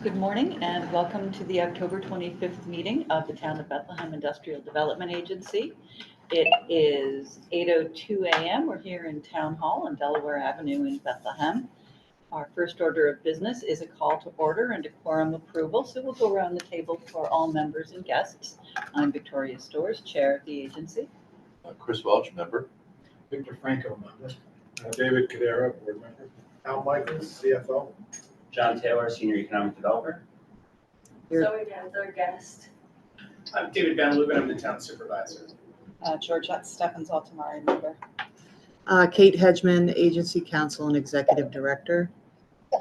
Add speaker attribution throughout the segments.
Speaker 1: Good morning and welcome to the October 25th meeting of the Town of Bethlehem Industrial Development Agency. It is 8:02 a.m. We're here in Town Hall on Delaware Avenue in Bethlehem. Our first order of business is a call to order and a quorum approval, so we'll go around the table for all members and guests. I'm Victoria Storrs, Chair of the agency.
Speaker 2: Chris Welch, member.
Speaker 3: Victor Franco, member. David Cadera, board member. Al Michaels, CFO.
Speaker 4: John Taylor, Senior Economic Developer.
Speaker 5: Zoe Dan's our guest.
Speaker 6: I'm David Van Lubin, I'm the town supervisor.
Speaker 5: Georgette Steffens, Altamari member.
Speaker 7: Kate Hedgeman, Agency Counsel and Executive Director.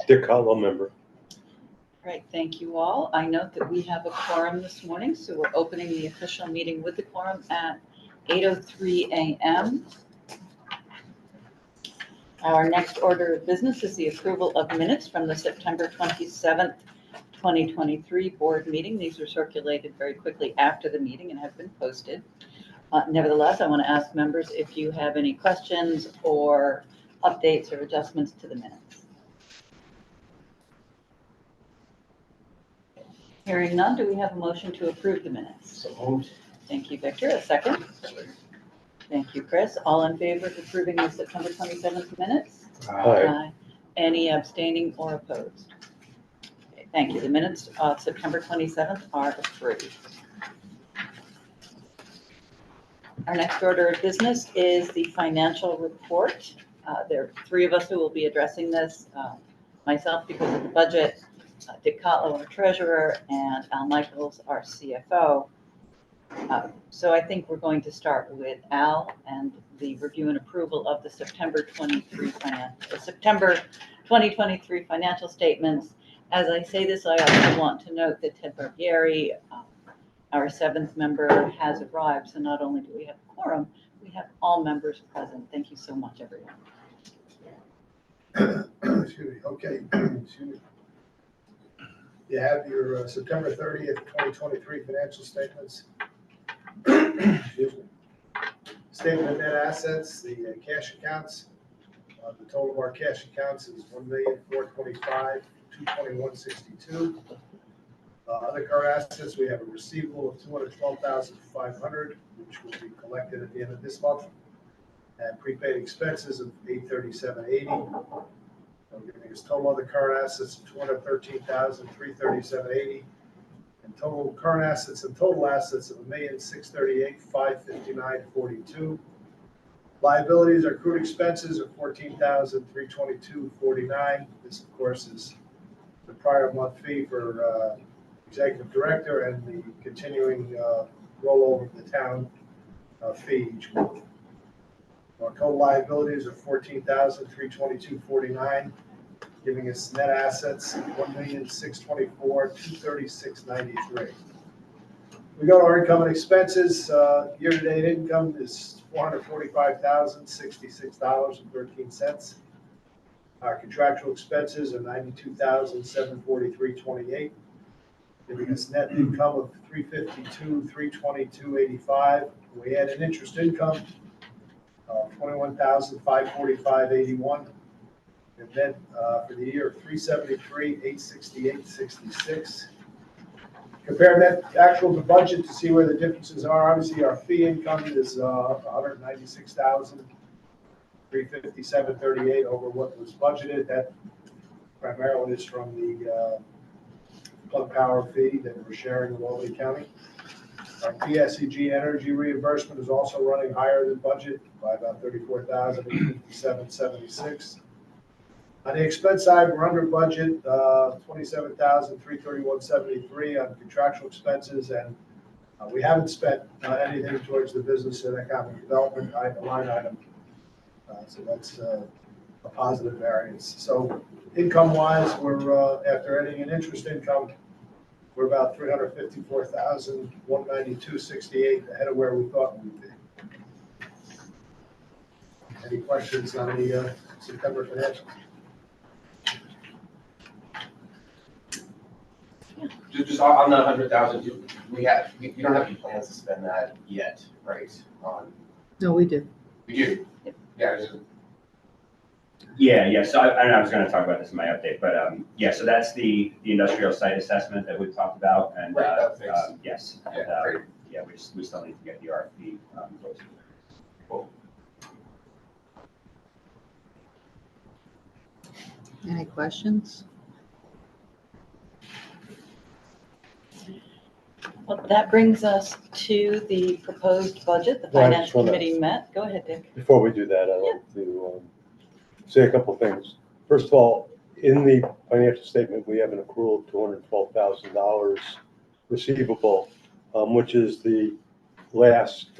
Speaker 2: Dick Cotwell, member.
Speaker 1: Right, thank you all. I note that we have a quorum this morning, so we're opening the official meeting with the quorum at 8:03 a.m. Our next order of business is the approval of minutes from the September 27th, 2023 board meeting. These were circulated very quickly after the meeting and have been posted. Nevertheless, I want to ask members if you have any questions or updates or adjustments to the minutes. Hearing none, do we have a motion to approve the minutes?
Speaker 6: So moved.
Speaker 1: Thank you, Victor. A second? Thank you, Chris. All in favor of approving the September 27th minutes?
Speaker 2: Aye.
Speaker 1: Any abstaining or opposed? Okay, thank you. The minutes of September 27th are approved. Our next order of business is the financial report. There are three of us who will be addressing this. Myself because of the budget, Dick Cotlow, our treasurer, and Al Michaels, our CFO. So I think we're going to start with Al and the review and approval of the September 2023 financial statements. As I say this, I also want to note that Ted Barbieri, our seventh member, has arrived. So not only do we have a quorum, we have all members present. Thank you so much, everyone.
Speaker 3: Excuse me, okay. Excuse me. You have your September 30th, 2023 financial statements. Excuse me. Statement of net assets, the cash accounts. The total of our cash accounts is $1,425,221.62. Other current assets, we have a receivable of $212,500, which will be collected at the end of this month, and prepaid expenses of $837.80. Giving us total other current assets of $213,337.80, and total current assets and total assets of $1,638,559.42. Liabilities or accrued expenses of $14,322.49. This, of course, is the prior month fee for executive director and the continuing rollover of the town fee each month. Our total liabilities are $14,322.49, giving us net assets of $1,624,236.93. We go to our income and expenses. Year-to-date income is $445,066.13. Our contractual expenses are $92,743.28, giving us net income of $352,322.85. We had an interest income of $21,545.81, and then for the year $373,868.66. Compare that actual to budget to see where the differences are. Obviously, our fee income is $196,357.38 over what was budgeted. That primarily is from the plug power fee that we're sharing with Albany County. Our PSEG energy reimbursement is also running higher than budget by about $34,857.76. On the expense side, we're under budget, $27,331.73 on contractual expenses, and we haven't spent anything towards the business and economic development line item. So that's a positive variance. So income-wise, we're after adding an interest income, we're about $354,192.68 ahead of where we thought we'd be. Any questions on the September financials?
Speaker 4: Just on the 100,000, you don't have any plans to spend that yet, right?
Speaker 7: No, we do.
Speaker 4: We do.
Speaker 1: Yep.
Speaker 4: Yeah.
Speaker 8: Yeah, so I was gonna talk about this in my update, but, yeah, so that's the industrial site assessment that we talked about, and,
Speaker 4: Right, that fix.
Speaker 8: yes.
Speaker 4: Yeah,
Speaker 8: And,
Speaker 4: great.
Speaker 8: yeah, we still need to get the RFP, posted. Cool.
Speaker 7: Any questions?
Speaker 1: Well, that brings us to the proposed budget. The
Speaker 2: Well, I
Speaker 1: finance
Speaker 2: just wanna-
Speaker 1: committee met. Go ahead, Dick.
Speaker 2: Before we do that, I'd like to say a couple things. First of all, in the financial statement, we have an accrual of $212,000 receivable, which is the last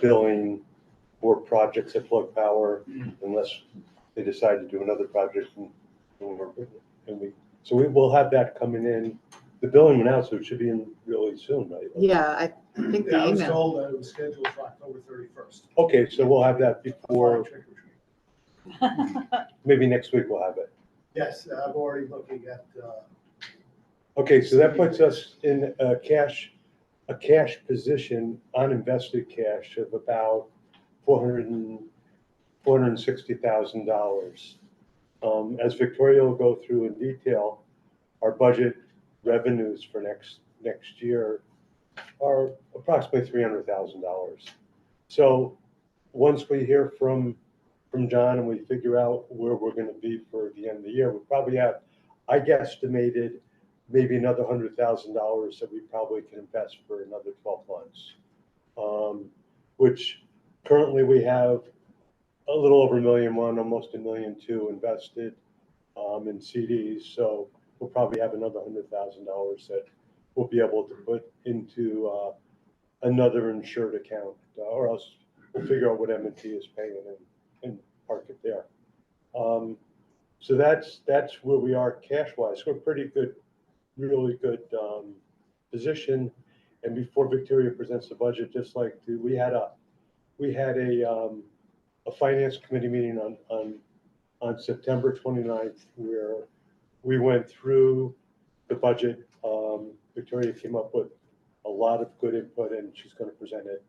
Speaker 2: billing for projects at Plug Power, unless they decide to do another project. So we will have that coming in. The billing went out, so it should be in really soon, right?
Speaker 7: Yeah, I think
Speaker 3: Yeah, I
Speaker 7: the
Speaker 3: was
Speaker 7: email.
Speaker 3: told that it was scheduled for October 31st.
Speaker 2: Okay, so we'll have that before,
Speaker 3: Trick or treat.
Speaker 2: maybe next week we'll have it.
Speaker 3: Yes, I'm already looking at,
Speaker 2: Okay, so that puts us in a cash position, uninvested cash of about $460,000. As Victoria will go through in detail, our budget revenues for next year are approximately $300,000. So once we hear from John and we figure out where we're gonna be for the end of the year, we probably have, I guesstimated, maybe another $100,000 that we probably can invest for another 12 months. Which currently we have a little over $1.1 million, almost $1.2 million invested in CDs. So we'll probably have another $100,000 that we'll be able to put into another insured account, or else we'll figure out what M&T is paying and park it there. So that's where we are cash-wise. We're pretty good, really good position. And before Victoria presents the budget, just like we had a finance committee meeting on September 29th where we went through the budget. Victoria came up with a lot of good input and she's going to present it.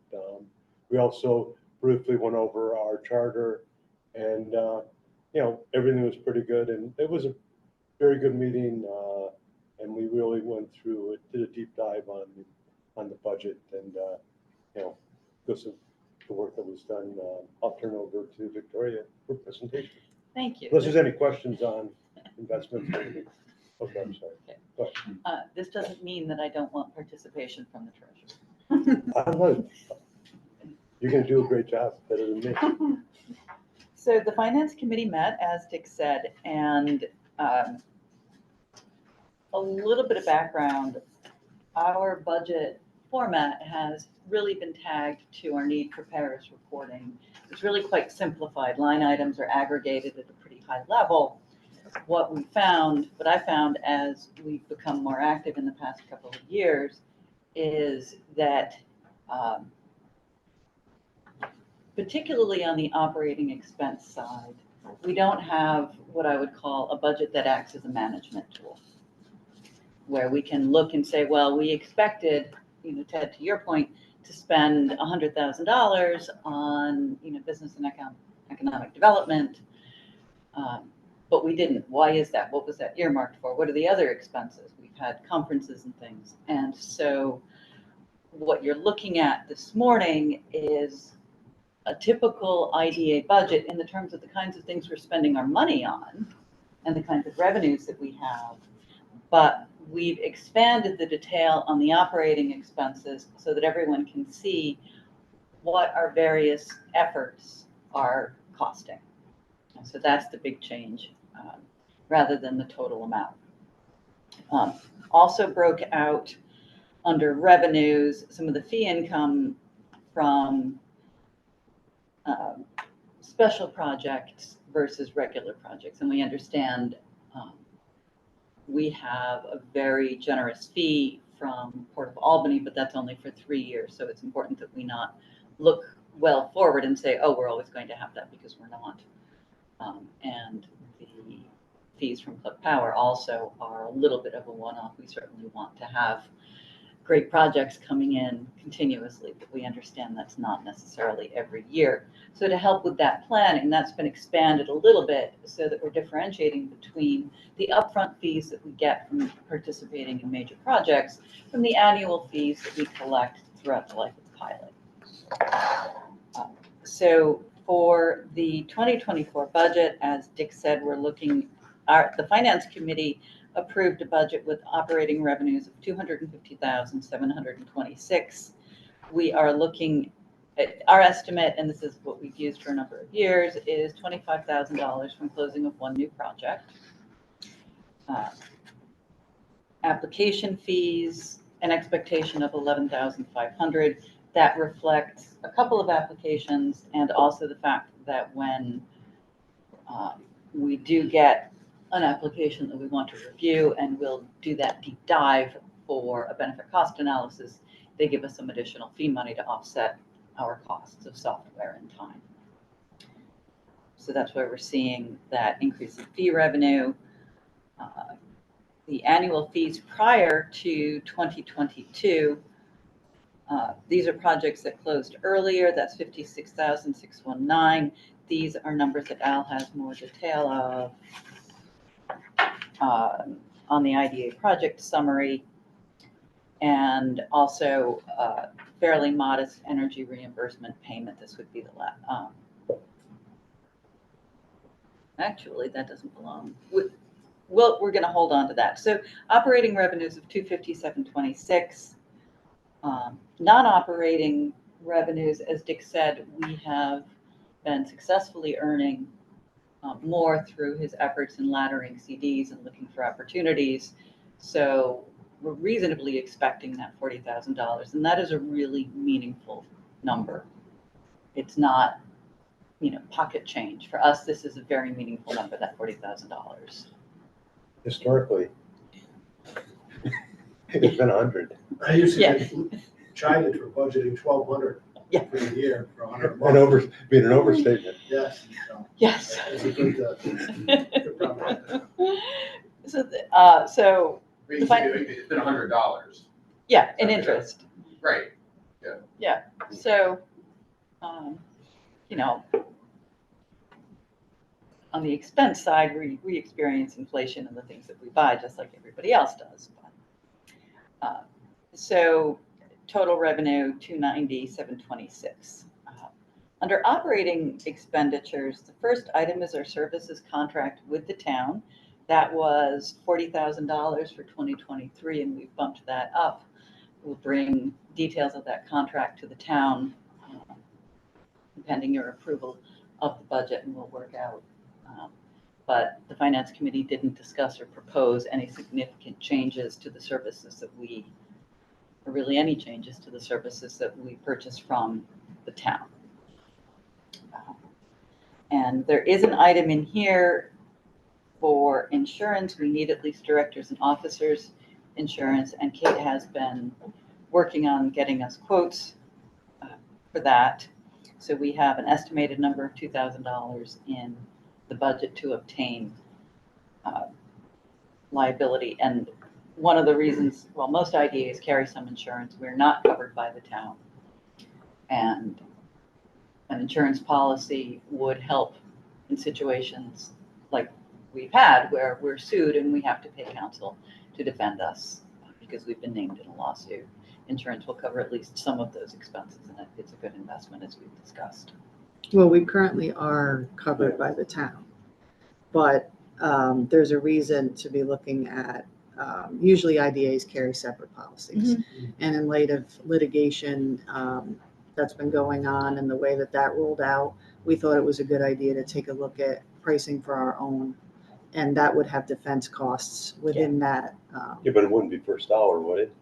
Speaker 2: We also briefly went over our charter and, everything was pretty good. And it was a very good meeting. And we really went through it, did a deep dive on the budget and, because of the work that was done, I'll turn over to Victoria for presentation.
Speaker 1: Thank you.
Speaker 2: Unless there's any questions on investments. Okay, I'm sorry. Go ahead.
Speaker 1: This doesn't mean that I don't want participation from the treasurer.
Speaker 2: I'm not- You're gonna do a great job, better than me.
Speaker 1: So the finance committee met, as Dick said, and a little bit of background. Our budget format has really been tagged to our need for Paris reporting. It's really quite simplified. Line items are aggregated at a pretty high level. What I found as we've become more active in the past couple of years is that particularly on the operating expense side, we don't have what I would call a budget that acts as a management tool, where we can look and say, well, we expected, Ted, to your point, to spend $100,000 on, business and economic development, but we didn't. Why is that? What was that earmarked for? What are the other expenses? We've had conferences and things. And so what you're looking at this morning is a typical IDA budget in the terms of the kinds of things we're spending our money on and the kinds of revenues that we have. But we've expanded the detail on the operating expenses so that everyone can see what our various efforts are costing. And so that's the big change, rather than the total amount. Also broke out under revenues some of the fee income from special projects versus regular projects. And we understand we have a very generous fee from Port of Albany, but that's only for 3 years. So it's important that we not look well forward and say, oh, we're always going to have that, because we're not. And the fees from Plug Power also are a little bit of a one-off. We certainly want to have great projects coming in continuously, but we understand that's not necessarily every year. So to help with that planning, that's been expanded a little bit so that we're differentiating between the upfront fees that we get from participating in major projects from the annual fees that we collect throughout the life of the pilot. So for the 2024 budget, as Dick said, we're looking, the Finance Committee approved a budget with operating revenues of $250,726. We are looking at our estimate, and this is what we've used for a number of years, is $25,000 from closing of one new project. Application fees, an expectation of $11,500. That reflects a couple of applications and also the fact that when we do get an application that we want to review and we'll do that deep dive for a benefit cost analysis, they give us some additional fee money to offset our costs of software and time. So that's why we're seeing that increase in fee revenue. The annual fees prior to 2022, these are projects that closed earlier. That's $56,619. These are numbers that Al has more detail of on the IDA project summary, and also fairly modest energy reimbursement payment. This would be the last. Actually, that doesn't belong. Well, we're going to hold on to that. So operating revenues of $257,26. Non-operating revenues, as Dick said, we have been successfully earning more through his efforts in laddering CDs and looking for opportunities. So we're reasonably expecting that $40,000, and that is a really meaningful number. It's not, pocket change. For us, this is a very meaningful number, that $40,000.
Speaker 2: Historically, it's been 100.
Speaker 3: I used to get chided for budgeting 1,200
Speaker 1: Yeah.
Speaker 3: for the year for 100 a month.
Speaker 2: Being an overstatement.
Speaker 3: Yes. So
Speaker 1: Yes.
Speaker 3: it's a good problem.
Speaker 1: So
Speaker 4: It's been $100.
Speaker 1: yeah, in interest.
Speaker 4: Right.
Speaker 1: Yeah. So, on the expense side, we experience inflation in the things that we buy, just like everybody else does. So total revenue, $290,726. Under operating expenditures, the first item is our services contract with the town. That was $40,000 for 2023, and we've bumped that up. We'll bring details of that contract to the town, pending your approval of the budget, and we'll work out. But the Finance Committee didn't discuss or propose any significant changes to the services that or really any changes to the services that we purchase from the town. And there is an item in here for insurance. We need at least directors and officers insurance, and Kate has been working on getting us quotes for that. So we have an estimated number of $2,000 in the budget to obtain liability. And one of the reasons, well, most IDAs carry some insurance. We're not covered by the town. And an insurance policy would help in situations like we've had where we're sued and we have to pay counsel to defend us because we've been named in a lawsuit. Insurance will cover at least some of those expenses, and it's a good investment, as we've discussed.
Speaker 7: Well, we currently are covered by the town, but there's a reason to be looking at, usually IDAs carry separate policies. And in light of litigation that's been going on and the way that rolled out, we thought it was a good idea to take a look at pricing for our own, and that would have defense costs within that.
Speaker 2: Yeah, but it wouldn't be first dollar, would it?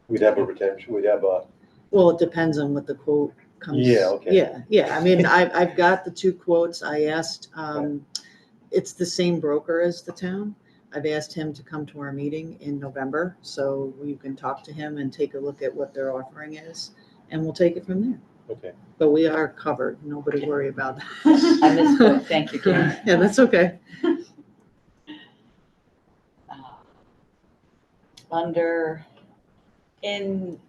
Speaker 2: We'd have a retention, we'd have a.
Speaker 7: Well, it depends on what the quote comes.
Speaker 2: Yeah, okay.
Speaker 7: Yeah. I mean, I've got the two quotes. I asked, it's the same broker as the town. I've asked him to come to our meeting in November, so you can talk to him and take a look at what their offering is, and we'll take it from there.
Speaker 2: Okay.
Speaker 7: But we are covered. Nobody worry about that.
Speaker 1: I misspoke. Thank you, Karen.
Speaker 7: Yeah, that's okay.
Speaker 1: Under In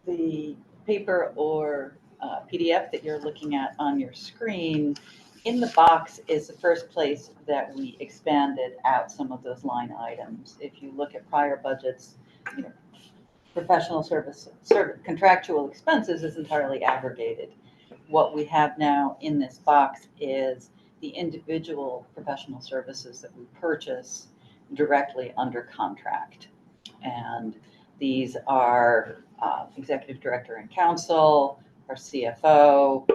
Speaker 1: the paper or PDF that you're looking at on your screen, in the box is the first place that we expanded out some of those line items. If you look at prior budgets, you know, professional contractual expenses is entirely aggregated. What we have now in this box is the individual professional services that we purchase directly under contract. And these are executive director and counsel, our CFO,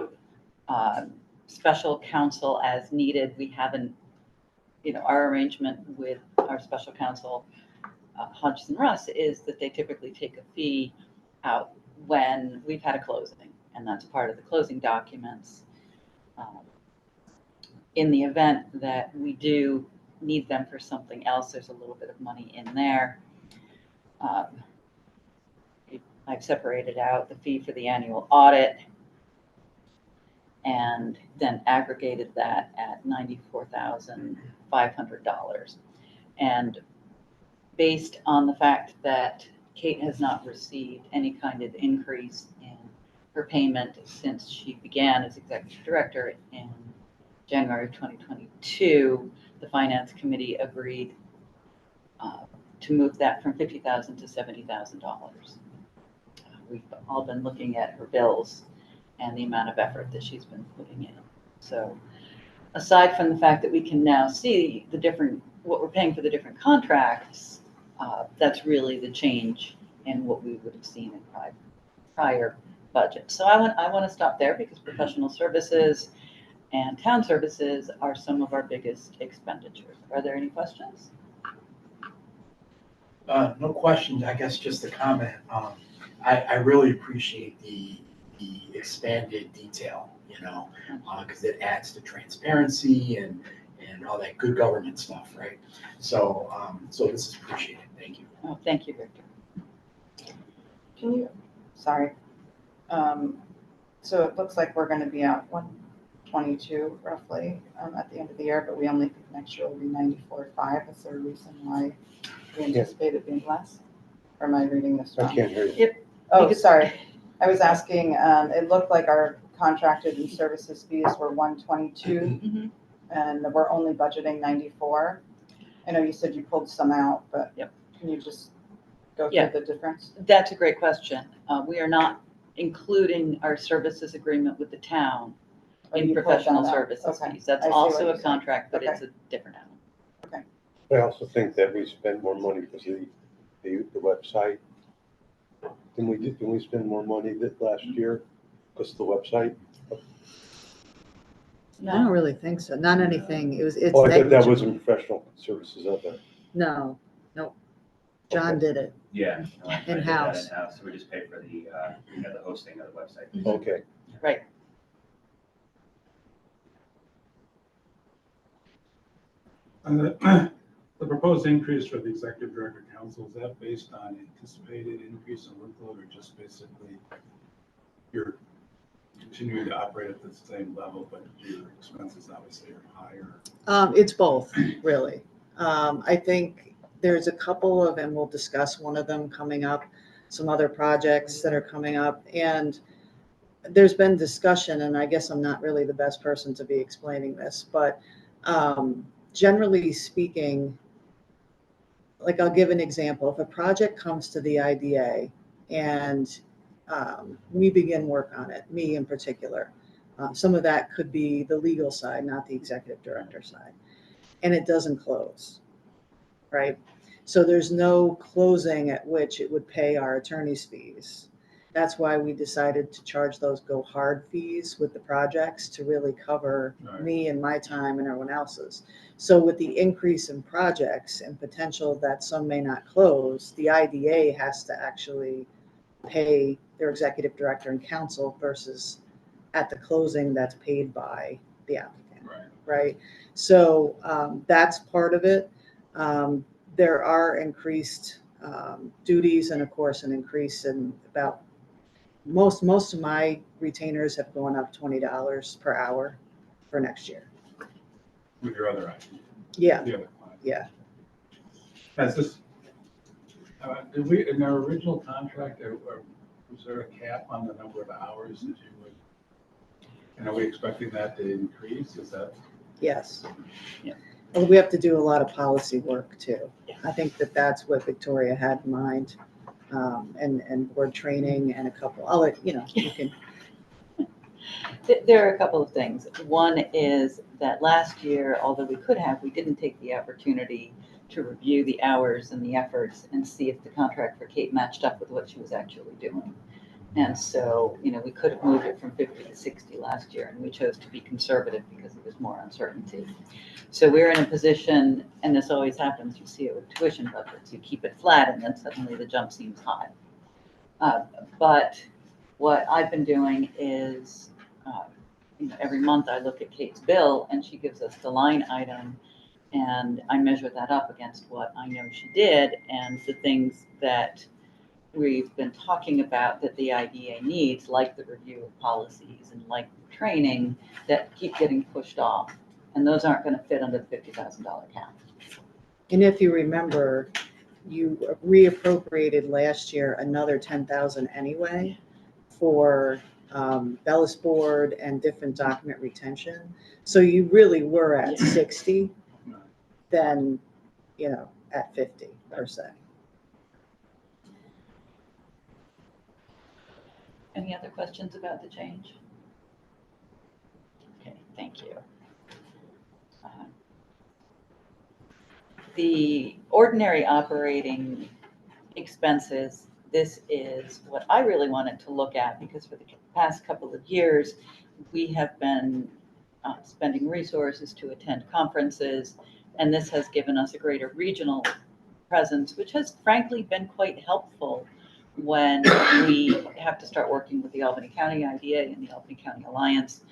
Speaker 1: special counsel as needed. We haven't, our arrangement with our special counsel, Hodgson Russ, is that they typically take a fee out when we've had a closing, and that's part of the closing documents. In the event that we do need them for something else, there's a little bit of money in there. I've separated out the fee for the annual audit and then aggregated that at $94,500. And based on the fact that Kate has not received any kind of increase in her payment since she began as executive director in January of 2022, the finance committee agreed to move that from $50,000 to $70,000. We've all been looking at her bills and the amount of effort that she's been putting in. So aside from the fact that we can now see what we're paying for the different contracts, that's really the change in what we would have seen in prior budgets. So I want to stop there because professional services and town services are some of our biggest expenditures. Are there any questions?
Speaker 9: No questions, I guess just a comment. I really appreciate the expanded detail, because it adds to transparency and all that good government stuff, right? So this is appreciated. Thank you.
Speaker 1: Oh, thank you, Victor.
Speaker 5: Sorry. So it looks like we're gonna be at 122 roughly at the end of the year, but we only think next year will be 94.5. Is there a reason why we anticipate it being less? Or am I reading this
Speaker 2: I
Speaker 5: wrong?
Speaker 2: can't hear you.
Speaker 5: Oh, sorry. I was asking, it looked like our contracted and services fees were 122
Speaker 1: Mhm.
Speaker 5: and we're only budgeting 94. I know you said you pulled some out, but
Speaker 1: Yep.
Speaker 5: can you just go
Speaker 1: Yeah.
Speaker 5: through the difference?
Speaker 1: That's a great question. We are not including our services agreement with the town
Speaker 5: Oh,
Speaker 1: in
Speaker 5: you pulled
Speaker 1: professional
Speaker 5: that out.
Speaker 1: services
Speaker 5: Okay.
Speaker 1: fees. That's
Speaker 5: I see what
Speaker 1: also
Speaker 5: you're
Speaker 1: a
Speaker 5: saying.
Speaker 1: contract, but
Speaker 5: Okay.
Speaker 1: it's a different animal.
Speaker 2: I also think that we spent more money because of the website. Didn't we spend more money last year because of the website?
Speaker 7: I don't really think so. Not anything. It's
Speaker 2: Oh, I thought that
Speaker 7: negligible.
Speaker 2: was in professional services of it.
Speaker 7: No. John did it.
Speaker 8: Yeah. no, I did that
Speaker 7: In-house.
Speaker 8: In-house, so we just pay for the hosting of the website.
Speaker 2: Okay.
Speaker 1: Right.
Speaker 10: And the proposed increase for the executive director council, is that based on anticipated increase in workload or just basically you're continuing to operate at the same level, but your expenses obviously are higher?
Speaker 7: It's both, really. I think there's a couple of, and we'll discuss one of them coming up, some other projects that are coming up. And there's been discussion, and I guess I'm not really the best person to be explaining this, but generally speaking, like I'll give an example. If a project comes to the IDA and we begin work on it, me in particular, some of that could be the legal side, not the executive director side, and it doesn't close, right? So there's no closing at which it would pay our attorney's fees. That's why we decided to charge those go hard fees with the projects to really cover me and my time and everyone else's. So with the increase in projects and potential that some may not close, the IDA has to actually pay their executive director and counsel versus at the closing that's paid by the applicant, right? So that's part of it. There are increased duties and of course an increase in about most of my retainers have gone up $20 per hour for next year.
Speaker 10: With your other items?
Speaker 7: Yeah,
Speaker 10: The other clients?
Speaker 7: yeah.
Speaker 10: Has this Did we, in our original contract, was there a cap on the number of hours that you would? And are we expecting that to increase? Is that?
Speaker 7: Yes.
Speaker 1: Yeah.
Speaker 7: Well, we have to do a lot of policy work too. I think that that's what Victoria had in mind, and board training and a couple, I'll let, you know, you can,
Speaker 1: There are a couple of things. One is that last year, although we didn't take the opportunity to review the hours and the efforts and see if the contract for Kate matched up with what she was actually doing. And so, you know, we could have moved it from 50 to 60 last year, and we chose to be conservative because there was more uncertainty. So we're in a position, and this always happens, you see it with tuition budgets, you keep it flat and then suddenly the jump seems high. But what I've been doing is, you know, every month I look at Kate's bill and she gives us the line item, and I measure that up against what I know she did and the things that we've been talking about that the IDA needs, like the review of policies and like the training, that keep getting pushed off. And those aren't going to fit under the $50,000 cap.
Speaker 7: and if you remember, you reappropriated last year another 10,000 anyway for Bellis board and different document retention. So you really were at 60, then, you know, at 50 per se.
Speaker 1: Any other questions about the change? Okay, thank you. The ordinary operating expenses, this is what I really wanted to look at, because for the past couple of years, we have been spending resources to attend conferences, and this has given us a greater regional presence, which has frankly been quite helpful when we have to start working with the Albany County IDA and the Albany County Alliance.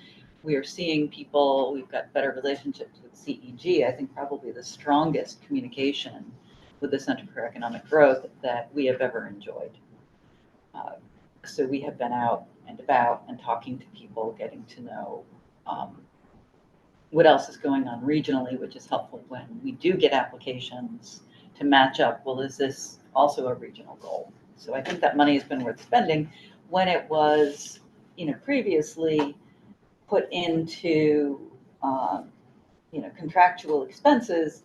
Speaker 1: We are seeing people, we've got better relationships with CEG, I think probably the strongest communication with the Center for Economic Growth that we have ever enjoyed. So we have been out and about and talking to people, getting to know what else is going on regionally, which is helpful when we do get applications to match up. Well, is this also a regional goal? So I think that money has been worth spending. When it was, you know, previously put into, you know, contractual expenses,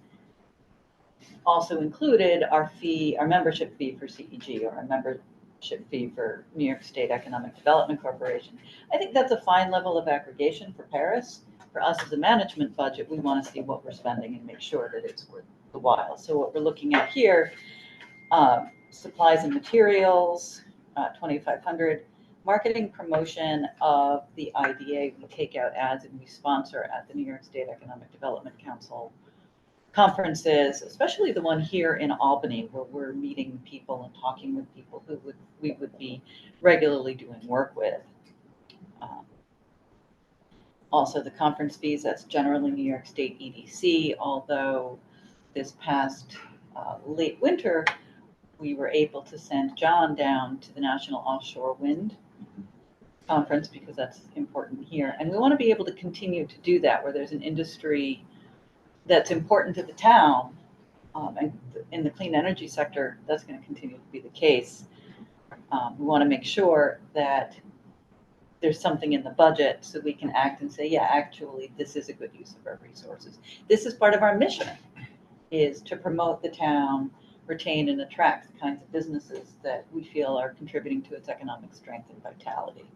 Speaker 1: also included our fee, our membership fee for CEG, or our membership fee for New York State Economic Development Corporation. I think that's a fine level of aggregation for Paris. For us as a management budget, we want to see what we're spending and make sure that it's worth the while. So what we're looking at here, supplies and materials, 2,500. Marketing promotion of the IDA, we take out ads and we sponsor at the New York State Economic Development Council conferences, especially the one here in Albany, where we're meeting people and talking with people who we would be regularly doing work with. Also, the conference fees, that's generally New York State EDC, although this past late winter, we were able to send John down to the National Offshore Wind Conference because that's important here. And we want to be able to continue to do that where there's an industry that's important to the town. And in the clean energy sector, that's going to continue to be the case. We want to make sure that there's something in the budget so we can act and say, yeah, actually, this is a good use of our resources. This is part of our mission, is to promote the town, retain and attract the kinds of businesses that we feel are contributing to its economic strength and vitality.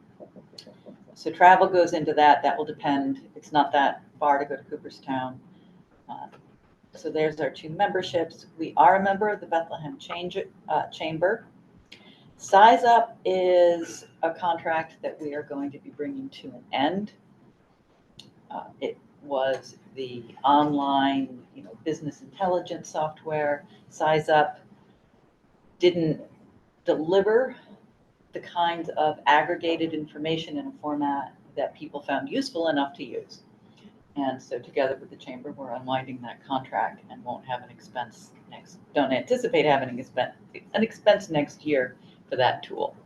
Speaker 1: So travel goes into that. That will depend. It's not that far to go to Cooperstown. So there's our two memberships. We are a member of the Bethlehem Chamber. Size Up is a contract that we are going to be bringing to an end. It was the online, you know, business intelligence software. Size Up didn't deliver the kinds of aggregated information in a format that people found useful enough to use. And so together with the chamber, we're unwinding that contract and won't have an expense don't anticipate having an expense next year for that tool.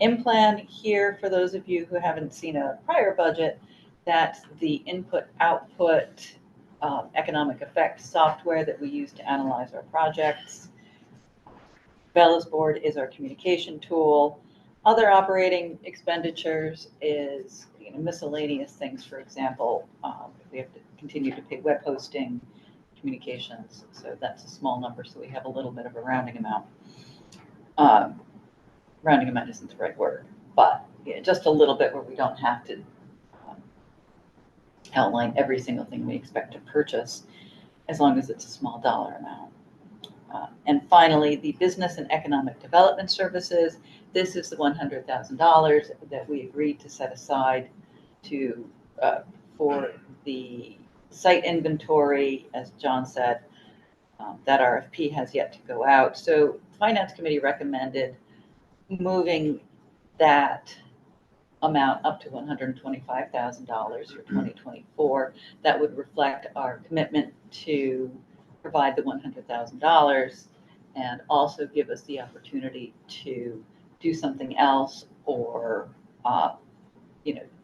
Speaker 1: In-plan here, for those of you who haven't seen a prior budget, that's the input-output economic effect software that we use to analyze our projects. Bella's board is our communication tool. Other operating expenditures is miscellaneous things, for example, we have to continue to pay web hosting, communications, so that's a small number, so we have a little bit of a rounding amount. Rounding amount isn't the right word, but yeah, just a little bit where we don't have to outline every single thing we expect to purchase, as long as it's a small dollar amount. And finally, the business and economic development services. This is the $100,000 that we agreed to set aside to for the site inventory. As John said, that RFP has yet to go out. So the Finance Committee recommended moving that amount up to $125,000 for 2024. That would reflect our commitment to provide the $100,000 and also give us the opportunity to do something else or,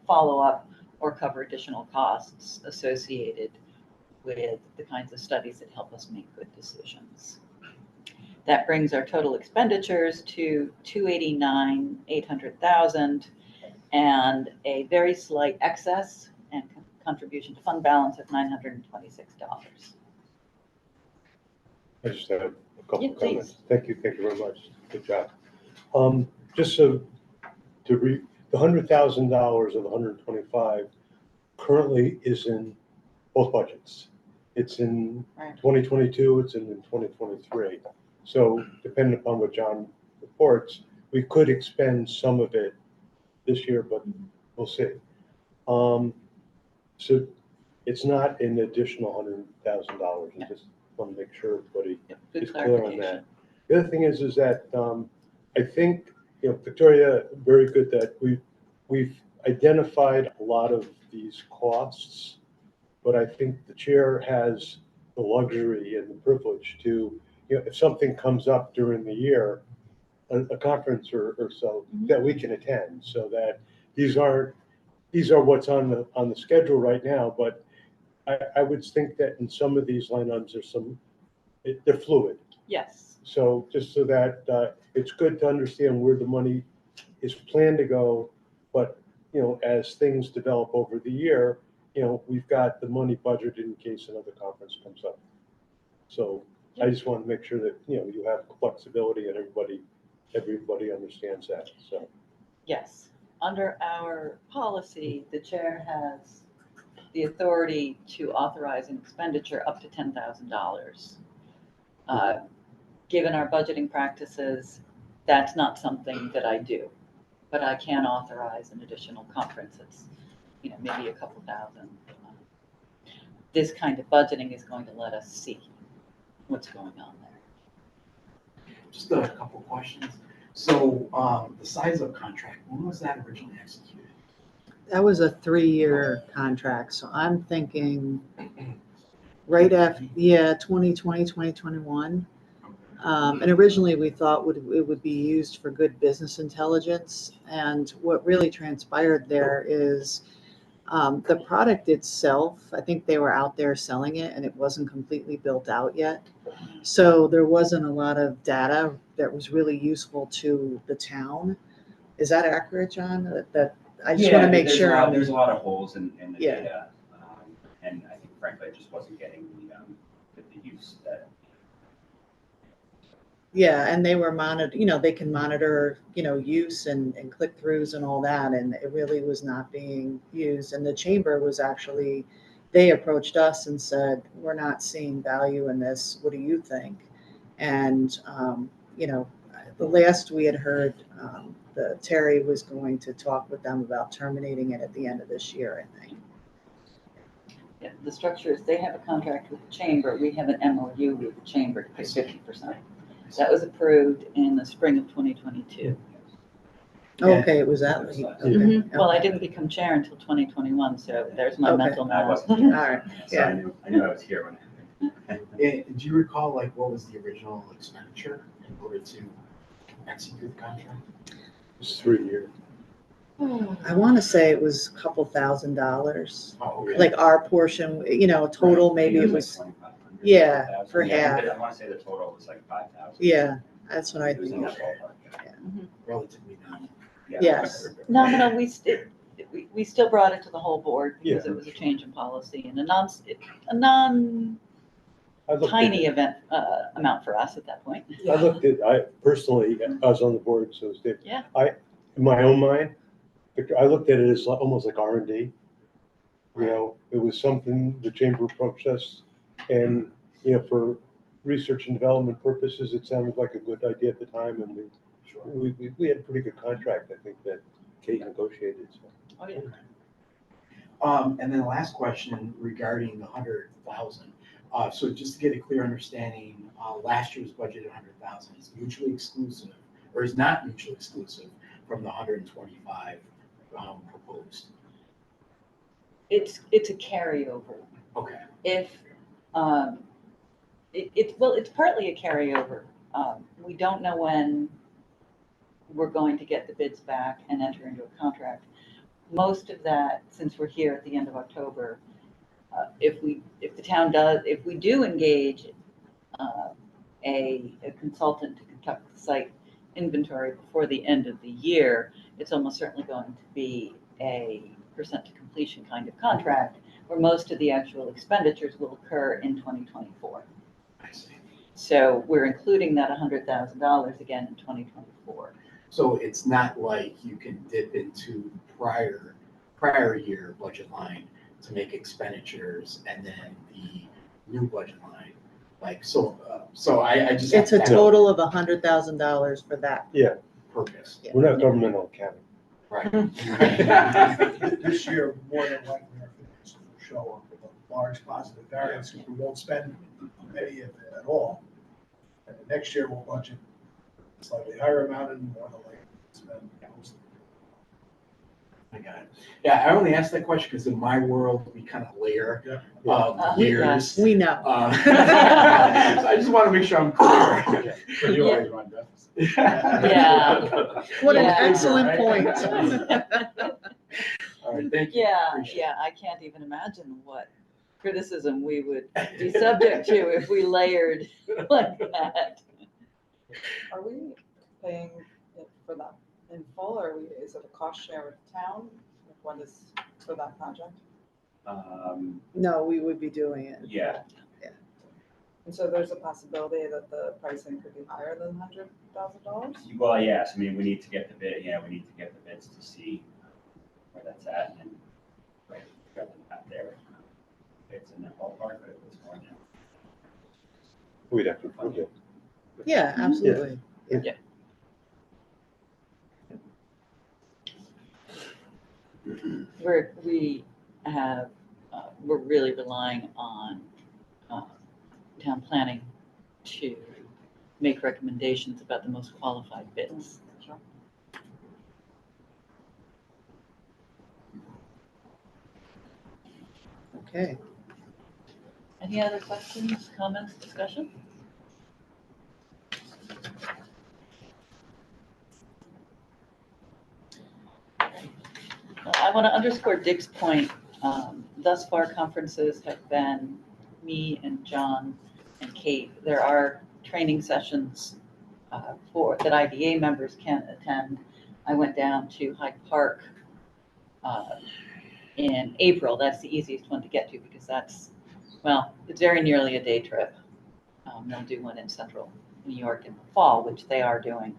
Speaker 1: follow up or cover additional costs associated with the kinds of studies that help us make good decisions. That brings our total expenditures to $289,800,000 and a very slight excess and contribution to fund balance of $926.
Speaker 2: I just have a couple
Speaker 1: Yeah,
Speaker 2: of
Speaker 1: please.
Speaker 2: comments. Thank you very much. Good job. Just so the $100,000 of the 125 currently is in both budgets. It's in
Speaker 5: Right.
Speaker 2: 2022, it's in 2023. So depending upon what John reports, we could expend some of it this year, but we'll see. So it's not an additional $100,000. I just want to make sure everybody
Speaker 1: Good
Speaker 2: is clear on
Speaker 1: clarification.
Speaker 2: that. The other thing is that I think, Victoria, very good that we've identified a lot of these costs, but I think the chair has the luxury and the privilege to, if something comes up during the year, a conference or so, that we can attend, so that these are what's on the schedule right now, but I would think that in some of these line items, they're fluid.
Speaker 1: Yes.
Speaker 2: So just so that it's good to understand where the money is planned to go, but as things develop over the year, we've got the money budgeted in case another conference comes up. So I just want to make sure that you have flexibility and everybody understands that. So
Speaker 1: Yes. Under our policy, the chair has the authority to authorize an expenditure up to $10,000. Given our budgeting practices, that's not something that I do, but I can authorize an additional conference. It's, maybe a couple thousand. This kind of budgeting is going to let us see what's going on there.
Speaker 9: Just a couple questions. So, the size of contract, when was that originally executed?
Speaker 7: That was a 3-year contract, so I'm thinking right after, 2020, 2021. And originally we thought it would be used for good business intelligence. And what really transpired there is the product itself, I think they were out there selling it and it wasn't completely built out yet. So there wasn't a lot of data that was really useful to the town. Is that accurate, John? That I just want to make sure.
Speaker 8: There's a lot of holes in the
Speaker 7: Yeah.
Speaker 8: data. And I think frankly, I just wasn't getting the use that.
Speaker 7: Yeah, and they were monitored, they can monitor, use and click-throughs and all that, and it really was not being used. And the chamber was actually, they approached us and said, we're not seeing value in this. What do you think? And, the last we had heard, Terry was going to talk with them about terminating it at the end of this year, I think.
Speaker 1: Yeah, the structure is they have a contract with the chamber. We have an MOU with the chamber to pay 50%. That was approved in the spring of 2022.
Speaker 7: Okay, it was that late. Okay.
Speaker 1: Well, I didn't become chair until 2021, so there's my
Speaker 7: Okay.
Speaker 1: mental
Speaker 8: I
Speaker 1: math.
Speaker 8: wasn't.
Speaker 7: All right,
Speaker 8: So
Speaker 7: yeah.
Speaker 8: I knew I was here when it happened.
Speaker 9: And do you recall, what was the original expenditure in order to execute the contract?
Speaker 2: it's 3 years.
Speaker 7: I want to say it was a couple $1,000,
Speaker 9: Oh, okay.
Speaker 7: like our portion, total, maybe it was,
Speaker 8: $2,500,
Speaker 7: yeah,
Speaker 8: $4,000.
Speaker 7: for
Speaker 8: Yeah,
Speaker 7: half.
Speaker 8: I want to say the total was like 5,000.
Speaker 7: Yeah, That's what I
Speaker 9: It was in
Speaker 7: think.
Speaker 9: that ballpark, relatively nominal.
Speaker 7: Yes.
Speaker 1: Nominal, we still brought it to the whole board because
Speaker 2: Yeah.
Speaker 1: it was a change in policy and a non
Speaker 2: I looked at
Speaker 1: tiny
Speaker 2: it.
Speaker 1: event, amount for us at that point.
Speaker 2: I personally, I was on the board, so was Dave.
Speaker 1: Yeah.
Speaker 2: In my own mind, I looked at it as almost like R&D. You know, it was something the chamber approached us, and, you know, for research and development purposes, it sounded like a good idea at the time, and we had a pretty good contract, I think, that Kate negotiated, so.
Speaker 1: Oh, yeah.
Speaker 9: And then the last question regarding the 100,000. So just to get a clear understanding, last year's budget of 100,000 is mutually exclusive, or is not mutually exclusive from the 125 proposed.
Speaker 1: It's a carryover.
Speaker 9: Okay.
Speaker 1: If, it's partly a carryover. We don't know when we're going to get the bids back and enter into a contract. Most of that, since we're here at the end of October, if we do engage a consultant to conduct the site inventory before the end of the year, it's almost certainly going to be a percent to completion kind of contract where most of the actual expenditures will occur in 2024.
Speaker 9: I see.
Speaker 1: So we're including that $100,000 again in 2024.
Speaker 9: So it's not like you can dip into prior year budget line to make expenditures and then the new budget line. Like, so I just.
Speaker 7: It's a
Speaker 9: have to-
Speaker 7: total of $100,000 for that.
Speaker 9: Purpose.
Speaker 2: We're not governmental accounting.
Speaker 9: Right.
Speaker 3: This year, more than likely, our finances will show up with a large positive variance, because we won't spend any of it at all. And the next year, we'll budget a slightly higher amount and more than likely spend most of it.
Speaker 9: I got it. Yeah, I only asked that question because in my world, we kind of layer years.
Speaker 7: We know.
Speaker 9: So I just want to make sure I'm clear.
Speaker 10: But you always run deficit.
Speaker 1: Yeah.
Speaker 7: What an
Speaker 1: Yeah.
Speaker 7: excellent point.
Speaker 9: All right, thank you. Appreciate it.
Speaker 1: I can't even imagine what criticism we would be subject to if we layered like that.
Speaker 5: Are we paying it for that in full, or is it a cost share with town? What is for that project?
Speaker 7: No, we would be doing it.
Speaker 8: Yeah,
Speaker 5: And so there's a possibility that the pricing could be higher than $100,000?
Speaker 8: well, yes, I mean, we need to get the bid, we need to get the bids to see where that's at and got them out there. It's in that ballpark, but it was more than.
Speaker 2: We'd have to approve it.
Speaker 7: Yeah, absolutely.
Speaker 1: We're really relying on town planning to make recommendations about the most qualified bids.
Speaker 7: Okay.
Speaker 1: Any other questions, comments, discussion? I want to underscore Dick's point. Thus far, conferences have been me and John and Kate. There are training sessions that IDA members can attend. I went down to Hyde Park in April. That's the easiest one to get to because it's very nearly a day trip. They'll do one in central New York in the fall, which they are doing.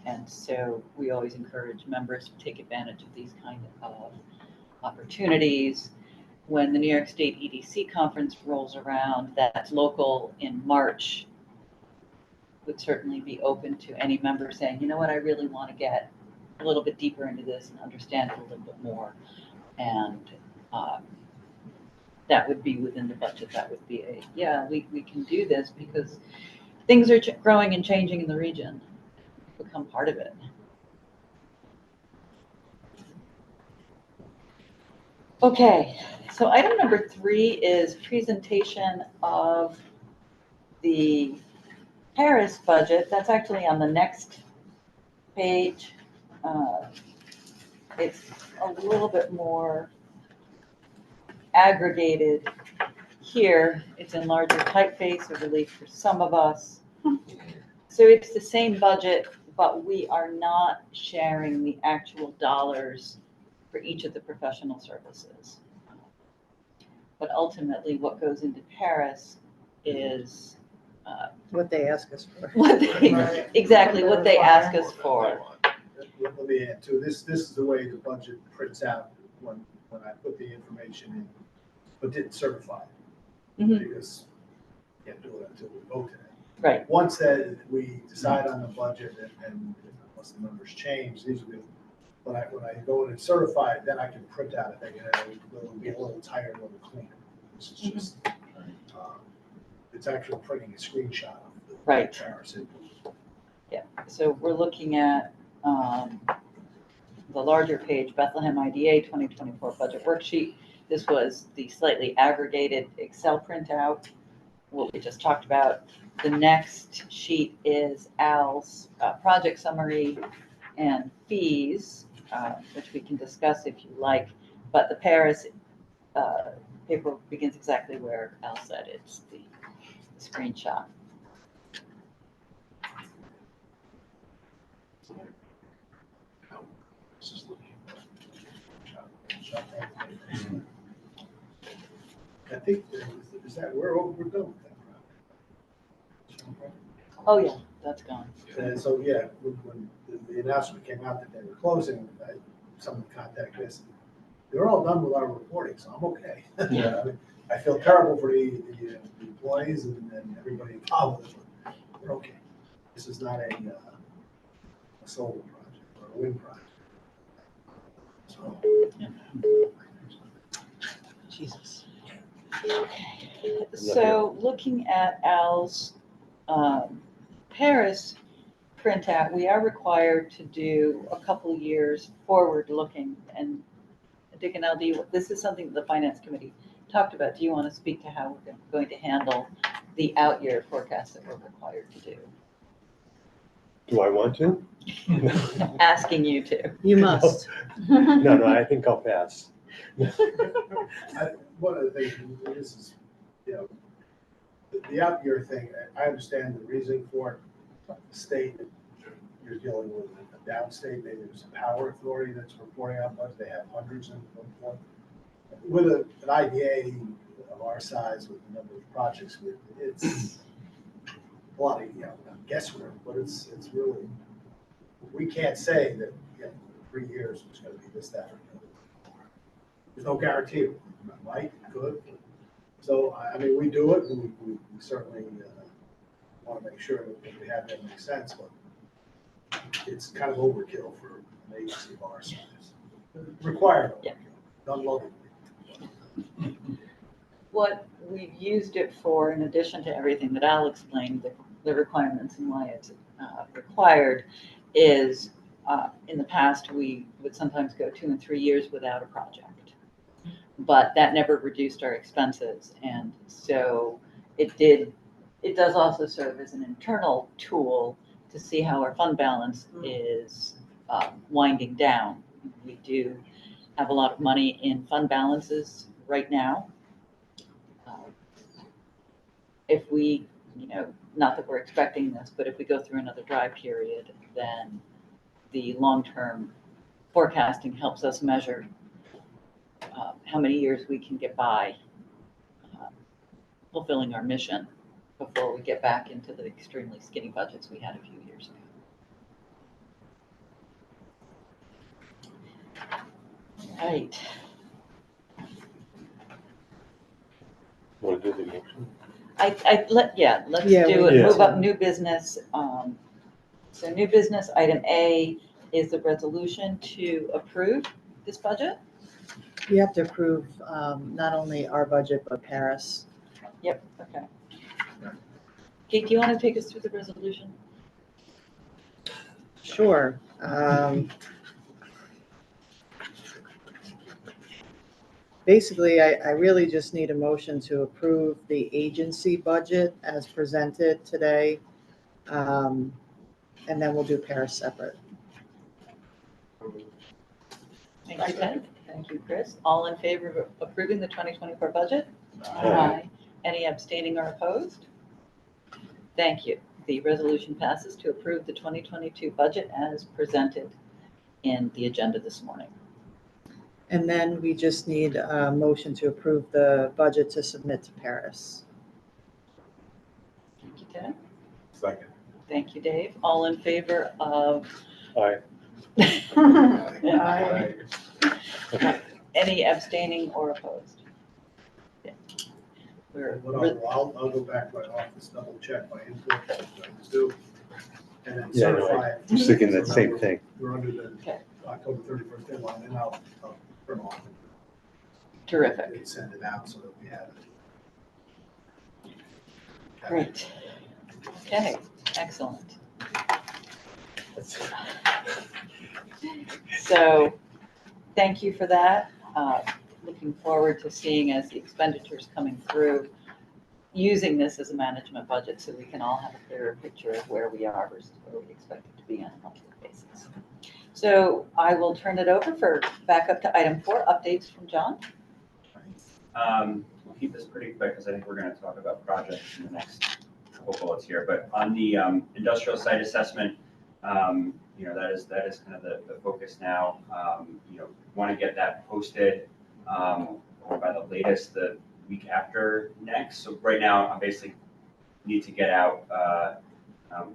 Speaker 1: And so we always encourage members to take advantage of these kind of opportunities. When the New York State EDC conference rolls around, that's local in March, would certainly be open to any member saying, you know what, I really want to get a little bit deeper into this and understand it a little bit more. And that would be within the budget. That would be we can do this because things are growing and changing in the region. Become part of it. Okay, so item number 3 is presentation of the Paris budget. That's actually on the next page. It's a little bit more aggregated here. It's in larger typeface, a relief for some of us. So it's the same budget, but we are not sharing the actual dollars for each of the professional services. But ultimately, what goes into Paris is
Speaker 7: What they ask us for.
Speaker 1: what they, exactly what they ask us for.
Speaker 3: Let me add too, this is the way the budget prints out when I put the information in, but didn't certify it.
Speaker 1: Mhm.
Speaker 3: Because you can't do it until we vote it.
Speaker 1: Right.
Speaker 3: Once that we decide on the budget and once the numbers change, these will be, when I go in and certify it, then I can print out a thing, and it'll be a little tighter, a little cleaner. This is just, it's actually printing a screenshot of the
Speaker 1: Right.
Speaker 3: comparison.
Speaker 1: Yeah, so we're looking at the larger page, Bethlehem IDA 2024 budget worksheet. This was the slightly aggregated Excel printout, what we just talked about. The next sheet is Al's project summary and fees, which we can discuss if you like. But the Paris paper begins exactly where Al said. It's the screenshot.
Speaker 3: I think, is that, we're done with that project.
Speaker 1: Oh, yeah, that's gone.
Speaker 3: And so, yeah, when the announcement came out that they were closing, someone contacted us. They're all done with our reporting, so I'm okay.
Speaker 8: Yeah.
Speaker 3: I mean, I feel terrible for the employees and everybody involved with it, but we're okay. This is not a solar project or a wind project. So,
Speaker 7: Jesus.
Speaker 1: So looking at Al's Paris printout, we are required to do a couple years forward-looking. And Dick and Al, this is something that the Finance Committee talked about. Do you want to speak to how we're going to handle the out-year forecast that we're required to do?
Speaker 2: Do I want to?
Speaker 1: Asking you to.
Speaker 7: You must.
Speaker 2: No, I think I'll pass.
Speaker 3: One of the things, and this is, the out year thing, I understand the reasoning for it. The state, you're dealing with a downstate, maybe there's a power authority that's reporting out budget, they have hundreds of them. With an IDA of our size, with the number of projects, it's a lot of, guesswork, but it's really, we can't say that, 3 years it's gonna be this, that, or the other. There's no guarantee, right, good. So, I mean, we do it, and we certainly want to make sure that we have that makes sense, but it's kind of overkill for an agency of our size. Required overkill, unlovable.
Speaker 1: What we've used it for, in addition to everything that Al explained, the requirements and why it's required, is in the past, we would sometimes go 2 and 3 years without a project. But that never reduced our expenses. And so it does also serve as an internal tool to see how our fund balance is winding down. We do have a lot of money in fund balances right now. If we, not that we're expecting this, but if we go through another dry period, then the long-term forecasting helps us measure how many years we can get by fulfilling our mission before we get back into the extremely skinny budgets we had a few years ago. Right.
Speaker 2: Want to do the motion?
Speaker 1: Let's
Speaker 7: Yeah,
Speaker 1: do
Speaker 7: we
Speaker 1: it,
Speaker 2: need
Speaker 1: move
Speaker 7: to.
Speaker 1: up new business. So new business, item A is the resolution to approve this budget.
Speaker 7: You have to approve not only our budget, but Paris.
Speaker 1: Yep, okay. Kate, do you want to take us through the resolution?
Speaker 7: Sure. Basically, I really just need a motion to approve the agency budget as presented today. And then we'll do Paris separate.
Speaker 1: Thank you, Ted. Thank you, Chris. All in favor of approving the 2024 budget?
Speaker 2: Aye.
Speaker 1: Any abstaining or opposed? Thank you. the resolution passes to approve the 2022 budget as presented in the agenda this morning.
Speaker 7: And then we just need a motion to approve the budget to submit to Paris.
Speaker 1: Thank you, Ted.
Speaker 10: Second.
Speaker 1: Thank you, Dave. All in favor of
Speaker 2: Aye.
Speaker 5: Aye.
Speaker 1: any abstaining or opposed? Yeah.
Speaker 3: What I'll go back to my office, double check my input, what I was due, and then
Speaker 2: Yeah, no,
Speaker 3: certify it.
Speaker 2: I'm just thinking
Speaker 3: So
Speaker 2: that
Speaker 3: now
Speaker 2: same
Speaker 3: we're-
Speaker 2: thing.
Speaker 3: We're under the
Speaker 1: Okay.
Speaker 3: October 31st deadline, and I'll print off
Speaker 1: Terrific.
Speaker 3: and send it out so that we have it.
Speaker 1: Great. Okay, excellent. So, thank you for that. Looking forward to seeing as the expenditures coming through, using this as a management budget so we can all have a clearer picture of where we are versus where we expect it to be on a monthly basis. So I will turn it over back up to item 4, updates from John.
Speaker 8: We'll keep this pretty quick because I think we're going to talk about projects in the next couple bullets here. But on the industrial site assessment, that is kind of the focus now. Want to get that posted by the latest the week after next. So right now, I basically need to get out.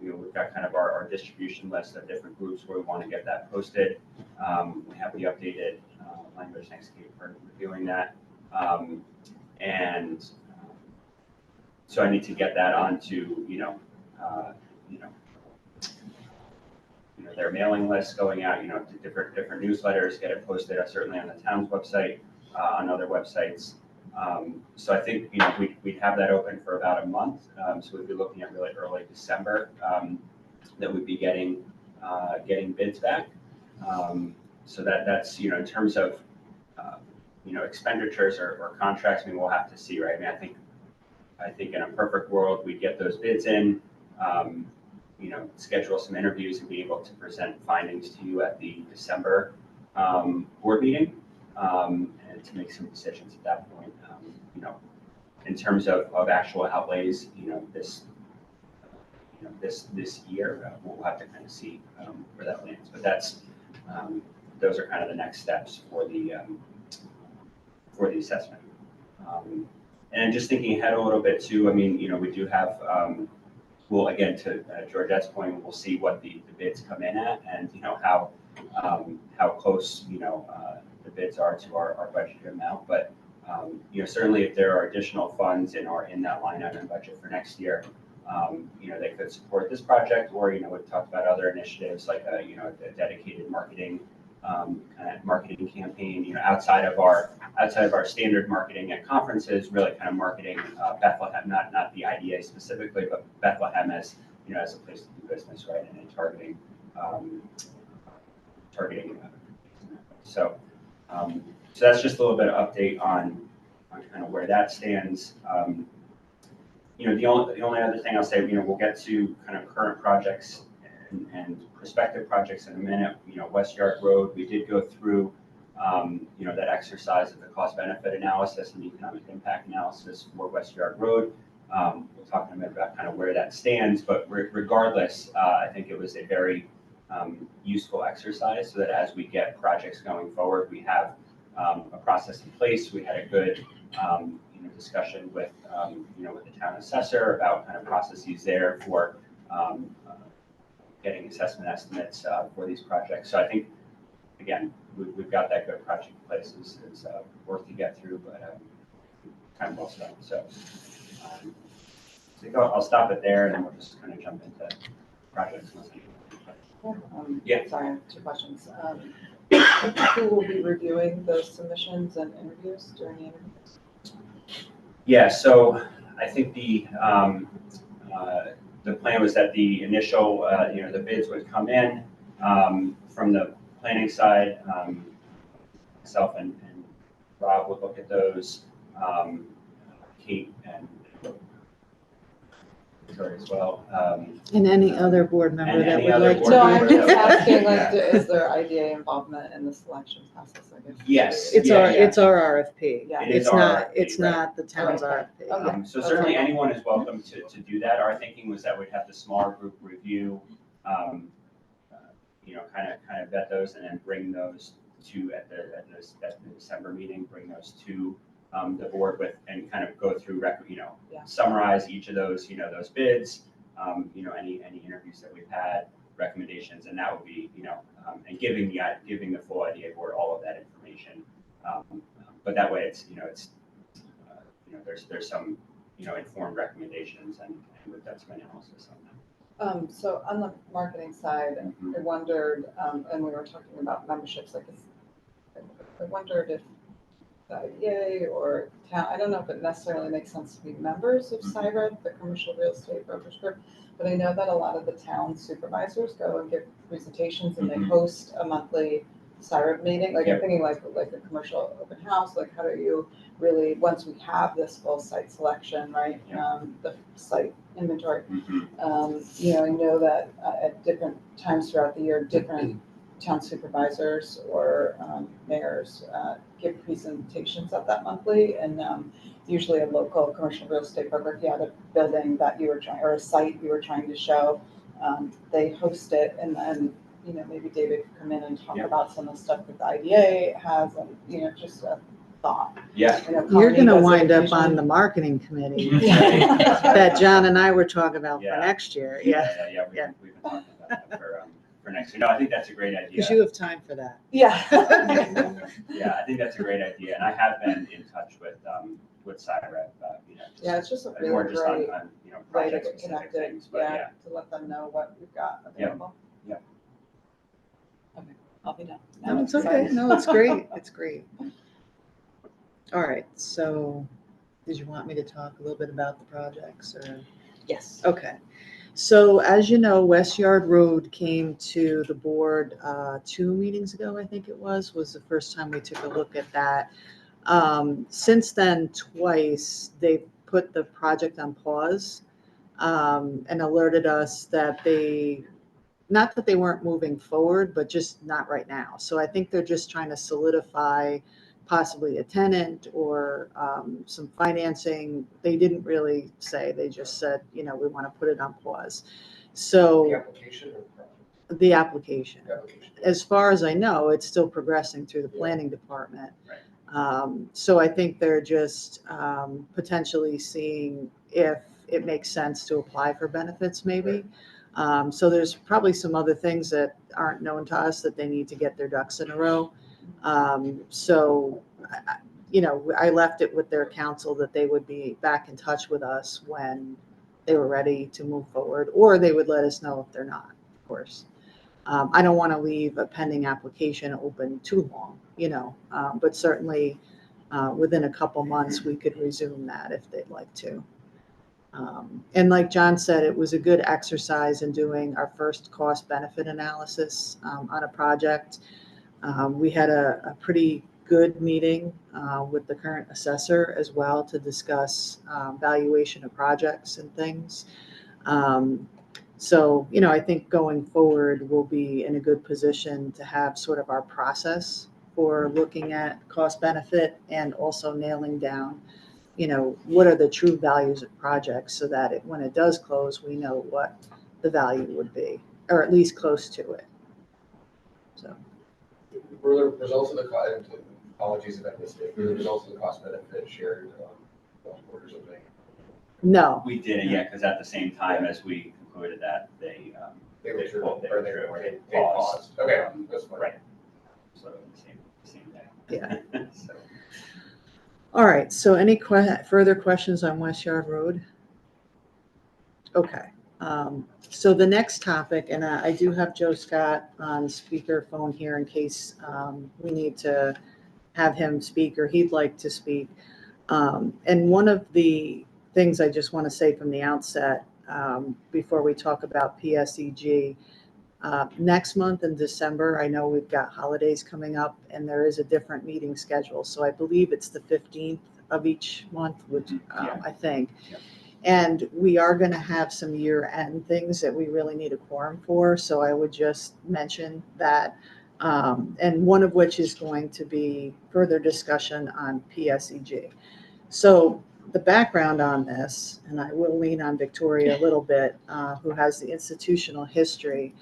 Speaker 8: We've got kind of our distribution list of different groups where we want to get that posted. We have the updated language next week for reviewing that. And so I need to get that onto, their mailing list going out, to different newsletters, get it posted certainly on the town's website, on other websites. So I think, we'd have that open for about a month. So we'd be looking at really early December, that we'd be getting bids back. So that's, in terms of, expenditures or contracts, we'll have to see, right? I think in a perfect world, we'd get those bids in, schedule some interviews and be able to present findings to you at the December board meeting, and to make some decisions at that point. In terms of actual outlays, this year, we'll have to kind of see where that lands. But those are kind of the next steps for the assessment. And just thinking ahead a little bit too, we do have, well, again, to Georgette's point, we'll see what the bids come in at and, how close, the bids are to our budgeted amount. But, certainly if there are additional funds in that line item budget for next year, they could support this project, or, we've talked about other initiatives like, a dedicated marketing marketing campaign, outside of our standard marketing at conferences, really kind of marketing Bethlehem, not the IDA specifically, but Bethlehem as as a place to do business, right, and then targeting. So that's just a little bit of update on kind of where that stands. The only other thing I'll say, we'll get to kind of current projects and prospective projects in a minute. West Yard Road, we did go through, that exercise of the cost benefit analysis and economic impact analysis for West Yard Road. We'll talk in a minute about kind of where that stands, but regardless, I think it was a very useful exercise so that as we get projects going forward, we have a process in place. We had a good discussion with the town assessor about kind of processes there for getting assessment estimates for these projects. So I think, again, we've got that good project in place. It's work to get through, but kind of well spent. So I think I'll stop it there, and then we'll just kind of jump into projects. Yeah.
Speaker 5: Sorry, I have 2 questions. Who will be reviewing those submissions and interviews during the interviews?
Speaker 8: Yeah, so I think the plan was that the initial, the bids would come in from the planning side. Myself and Rob would look at those. Kate and Victoria as well.
Speaker 7: And any other board member
Speaker 8: And
Speaker 7: that
Speaker 8: any
Speaker 7: would
Speaker 8: other
Speaker 7: like
Speaker 8: board
Speaker 5: No,
Speaker 7: to
Speaker 5: I'm
Speaker 7: be.
Speaker 5: just asking, like,
Speaker 8: Yeah.
Speaker 5: is there IDA involvement in the selection process, I guess?
Speaker 8: Yes.
Speaker 7: It's
Speaker 8: Yeah,
Speaker 7: our,
Speaker 8: yeah.
Speaker 7: it's our RFP.
Speaker 5: Yeah.
Speaker 8: It is
Speaker 7: It's
Speaker 8: our
Speaker 7: not,
Speaker 8: RFP,
Speaker 7: it's
Speaker 8: right.
Speaker 7: not the town's
Speaker 5: Okay.
Speaker 7: RFP.
Speaker 5: Okay.
Speaker 8: So certainly
Speaker 5: Okay.
Speaker 8: anyone is welcome to do that. Our thinking was that we'd have the smaller group review, kind of vet those and then bring those to, at the December meeting, bring those to the board with, and kind of go through,
Speaker 5: Yeah.
Speaker 8: summarize each of those, those bids, any interviews that we've had, recommendations, and that would be, and giving the full IDA board all of that information. But that way it's, there's some, informed recommendations and we've done some analysis on that.
Speaker 5: So on the marketing side, I wondered, and we were talking about memberships, I wondered if the IDA or town, I don't know if it necessarily makes sense to be members of CIRED, the Commercial Real Estate Brokers Group, but I know that a lot of the town supervisors go and give presentations and they host a monthly CIRED meeting. Like I'm thinking like a commercial open house, like how do you really, once we have this full site selection, right? The site inventory, I know that at different times throughout the year, different town supervisors or mayors give presentations at that monthly, and usually a local commercial real estate broker, if you had a building that you were trying, or a site you were trying to show, they host it, and then, maybe David could come in and talk about some of the stuff that the IDA has, and, just a thought.
Speaker 8: Yeah.
Speaker 7: You're
Speaker 5: Connie
Speaker 7: gonna
Speaker 5: does it
Speaker 7: wind up
Speaker 5: occasionally.
Speaker 7: on the marketing committee
Speaker 8: Yeah.
Speaker 7: that John and I were talking about for
Speaker 8: Yeah.
Speaker 7: next year,
Speaker 8: We've
Speaker 7: Yeah.
Speaker 8: been talking about that for next year. No, I think that's a great idea.
Speaker 7: because you have time for that.
Speaker 5: Yeah.
Speaker 8: Yeah, I think that's a great idea, and I have been in touch with CIRED,
Speaker 5: Yeah, it's just a really
Speaker 8: more just
Speaker 5: great
Speaker 8: on,
Speaker 5: way to
Speaker 8: project
Speaker 5: get
Speaker 8: specific
Speaker 5: connected,
Speaker 8: things, but yeah.
Speaker 5: to let them know what we've got available.
Speaker 8: Yeah.
Speaker 5: Okay, I'll be done.
Speaker 7: No, it's okay. No, it's great. It's great. All right, so did you want me to talk a little bit about the projects or?
Speaker 5: Yes.
Speaker 7: Okay, so as you know, West Yard Road came to the board 2 meetings ago, I think it was the first time we took a look at that. Since then, twice, they've put the project on pause and alerted us that not that they weren't moving forward, but just not right now. So I think they're just trying to solidify possibly a tenant or some financing. They didn't really say, they just said, we want to put it on pause. So
Speaker 4: The application or project?
Speaker 7: the application,
Speaker 4: Application.
Speaker 7: as far as I know, it's still progressing through the planning department.
Speaker 8: Right.
Speaker 7: So I think they're just potentially seeing if it makes sense to apply for benefits maybe. So there's probably some other things that aren't known to us that they need to get their ducks in a row. So, I left it with their counsel that they would be back in touch with us when they were ready to move forward, or they would let us know if they're not, of course. I don't want to leave a pending application open too long, but certainly within a couple months, we could resume that if they'd like to. And like John said, it was a good exercise in doing our first cost benefit analysis on a project. We had a pretty good meeting with the current assessor as well to discuss valuation of projects and things. So, I think going forward, we'll be in a good position to have sort of our process for looking at cost benefit and also nailing down, what are the true values of projects so that when it does close, we know what the value would be, or at least close to it. So.
Speaker 4: Were the results of the cost, apologies if I missed it, were the results of the cost benefit shared orders of magnitude?
Speaker 7: No.
Speaker 8: We didn't yet, because at the same time as we concluded that, they
Speaker 4: withdrew,
Speaker 8: pulled-
Speaker 4: or
Speaker 8: they
Speaker 4: they paused. Okay, that's fine.
Speaker 8: Right. So the same day.
Speaker 7: Yeah.
Speaker 8: So.
Speaker 7: All right, so any further questions on West Yard Road? Okay, so the next topic, and I do have Joe Scott on speakerphone here in case we need to have him speak or he'd like to speak. And one of the things I just want to say from the outset, before we talk about PSEG, next month in December, I know we've got holidays coming up and there is a different meeting schedule. So I believe it's the 15th of each month, which
Speaker 8: Yeah.
Speaker 7: I think.
Speaker 8: Yeah.
Speaker 7: And we are going to have some year-end things that we really need a quorum for, so I would just mention that. And one of which is going to be further discussion on PSEG. So the background on this, and I will lean on Victoria a little bit, who has the institutional history,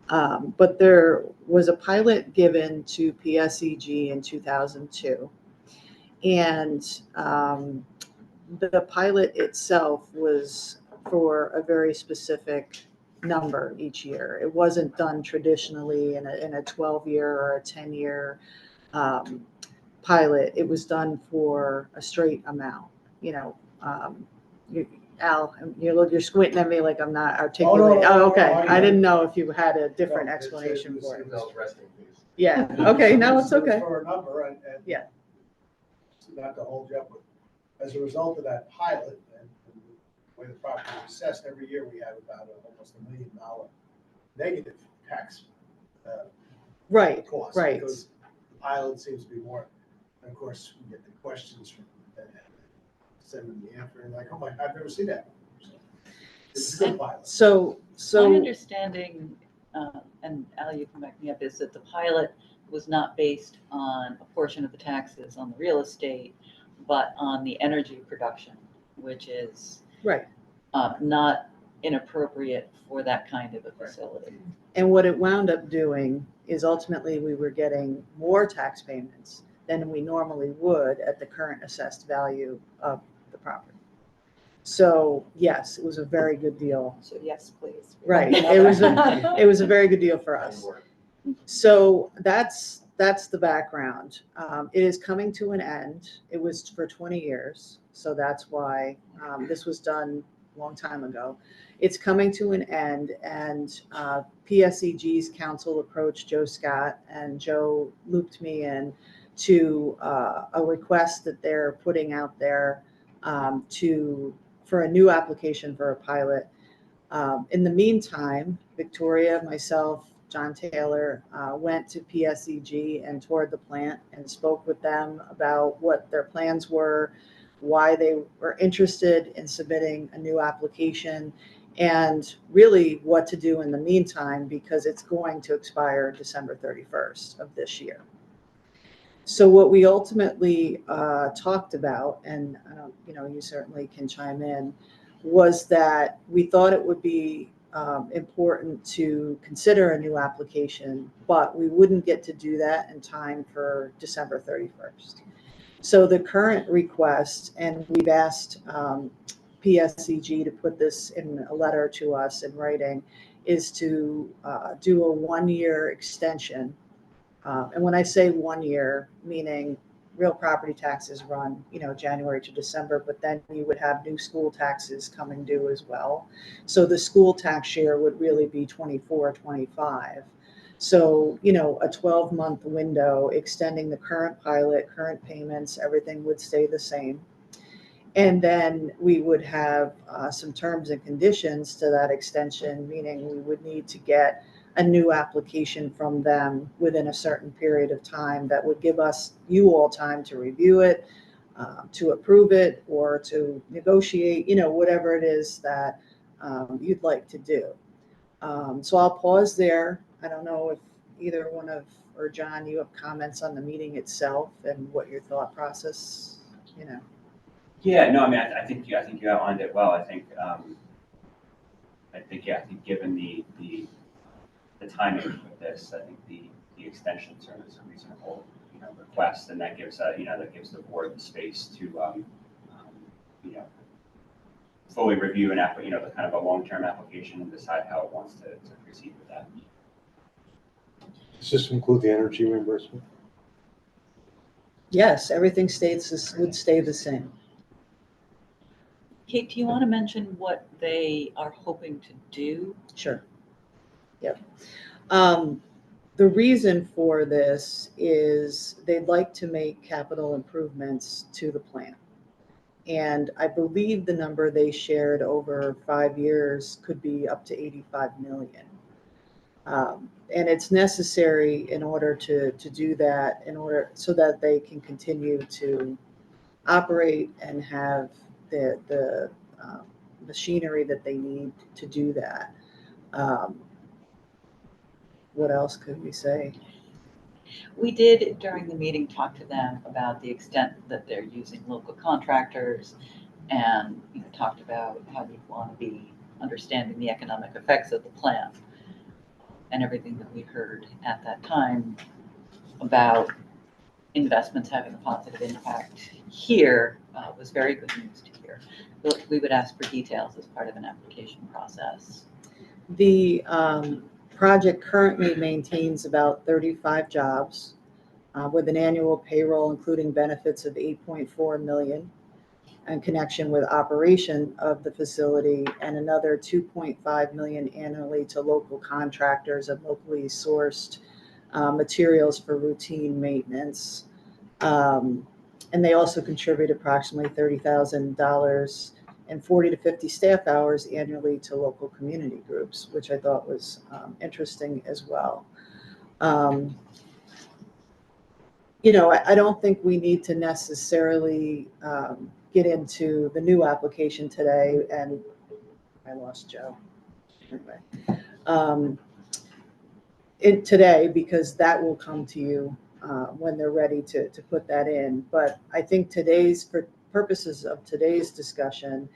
Speaker 7: but there was a pilot given to PSEG in 2002. And the pilot itself was for a very specific number each year. It wasn't done traditionally in a 12-year or a 10-year pilot. It was done for a straight amount. Al, you're squinting at me like I'm not articulating. Oh, okay. I didn't know if you had a different
Speaker 3: No,
Speaker 7: explanation for it.
Speaker 4: Seatbelt resting, please.
Speaker 7: Yeah, okay, no, it's
Speaker 3: It was
Speaker 7: okay.
Speaker 3: for a number and.
Speaker 7: Yeah.
Speaker 3: Not to hold you up, but as a result of that pilot and the way the property is assessed, every year we have about almost $1 million negative tax
Speaker 7: Right,
Speaker 3: cost.
Speaker 7: right.
Speaker 3: Because the pilot seems to be more, and of course, we get the questions from, send them the answer, and like, oh my, I've never seen that. So, it's a good pilot.
Speaker 7: So
Speaker 1: My understanding, and Al, you can back me up, is that the pilot was not based on a portion of the taxes on the real estate, but on the energy production, which is
Speaker 7: right.
Speaker 1: not inappropriate for that kind of a facility.
Speaker 7: And what it wound up doing is ultimately we were getting more tax payments than we normally would at the current assessed value of the property. So yes, it was a very good deal.
Speaker 5: So yes, please.
Speaker 7: Right. It was a very good deal for us. So that's the background. It is coming to an end. It was for 20 years. So that's why this was done a long time ago. It's coming to an end, and PSEG's council approached Joe Scott, and Joe looped me in to a request that they're putting out there for a new application for a pilot. In the meantime, Victoria, myself, John Taylor went to PSEG and toured the plant and spoke with them about what their plans were, why they were interested in submitting a new application, and really what to do in the meantime, because it's going to expire December 31st of this year. So what we ultimately talked about, and you certainly can chime in, was that we thought it would be important to consider a new application, but we wouldn't get to do that in time for December 31st. So the current request, and we've asked PSEG to put this in a letter to us in writing, is to do a 1-year extension. And when I say 1 year, meaning real property taxes run, January to December, but then you would have new school taxes coming due as well. So the school tax year would really be 24, 25. So, a 12-month window, extending the current pilot, current payments, everything would stay the same. And then we would have some terms and conditions to that extension, meaning we would need to get a new application from them within a certain period of time that would give you all time to review it, to approve it, or to negotiate, whatever it is that you'd like to do. So I'll pause there. I don't know if either one or John, you have comments on the meeting itself and what your thought process,
Speaker 8: Yeah, no, I mean, I think you outlined it well. I think given the timing with this, I think the extension certainly is a reasonable, request, and that gives that gives the board the space to fully review the kind of a long-term application and decide how it wants to proceed with that.
Speaker 2: Does this include the energy reimbursement?
Speaker 7: yes, everything would stay the same.
Speaker 1: Kate, do you want to mention what they are hoping to do?
Speaker 7: Sure. Yep. The reason for this is they'd like to make capital improvements to the plant. And I believe the number they shared over 5 years could be up to 85 million. And it's necessary in order to do that, so that they can continue to operate and have the machinery that they need to do that. What else could we say?
Speaker 1: We did during the meeting talk to them about the extent that they're using local contractors and, talked about how we want to be understanding the economic effects of the plan. And everything that we heard at that time about investments having a positive impact here was very good news to hear. We would ask for details as part of an application process.
Speaker 7: The project currently maintains about 35 jobs with an annual payroll, including benefits of $8.4 million in connection with operation of the facility, and another $2.5 million annually to local contractors and locally sourced materials for routine maintenance. And they also contribute approximately $30,000 and 40 to 50 staff hours annually to local community groups, which I thought was interesting as well. I don't think we need to necessarily get into the new application today, and I lost Joe. Anyway, today, because that will come to you when they're ready to put that in. But I think for purposes of today's discussion,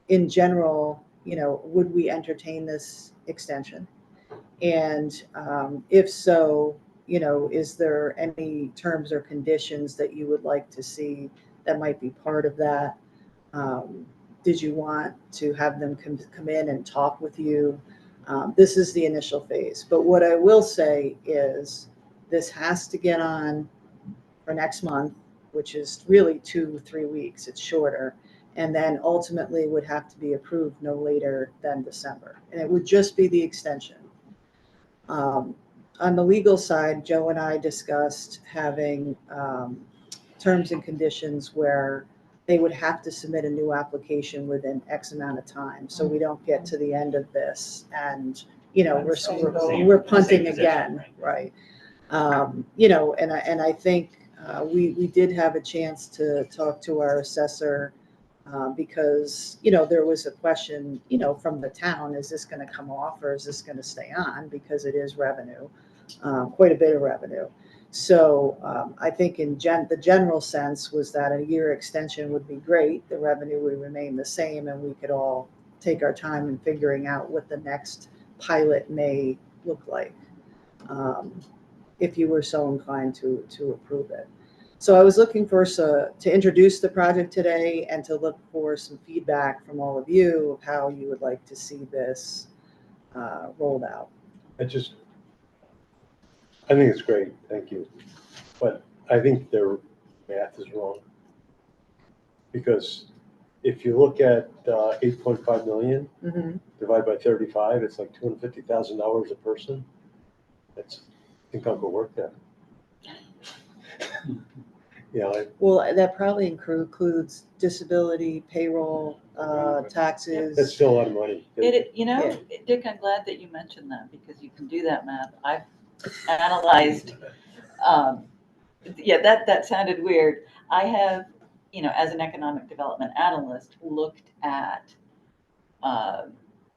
Speaker 7: in general, would we entertain this extension? And if so, is there any terms or conditions that you would like to see that might be part of that? Did you want to have them come in and talk with you? This is the initial phase. But what I will say is this has to get on for next month, which is really 2-3 weeks. It's shorter. And then ultimately would have to be approved no later than December. And it would just be the extension. On the legal side, Joe and I discussed having terms and conditions where they would have to submit a new application within X amount of time. So we don't get to the end of this and, we're punting again, right? And I think we did have a chance to talk to our assessor because, there was a question, from the town, is this going to come off or is this going to stay on? Because it is revenue, quite a bit of revenue. So I think the general sense was that a year extension would be great. The revenue would remain the same and we could all take our time in figuring out what the next pilot may look like, if you were so inclined to approve it. So I was looking to introduce the project today and to look for some feedback from all of you of how you would like to see this rolled out.
Speaker 2: I think it's great, thank you. But I think their math is wrong. Because if you look at 8.5 million divided by 35, it's like $250,000 a person. I think I'll go work there.
Speaker 7: Well, that probably includes disability, payroll, taxes.
Speaker 2: That's still a lot of money.
Speaker 1: Yeah. Dick, I'm glad that you mentioned that because you can do that math. I've analyzed, that sounded weird. I have, as an economic development analyst, looked at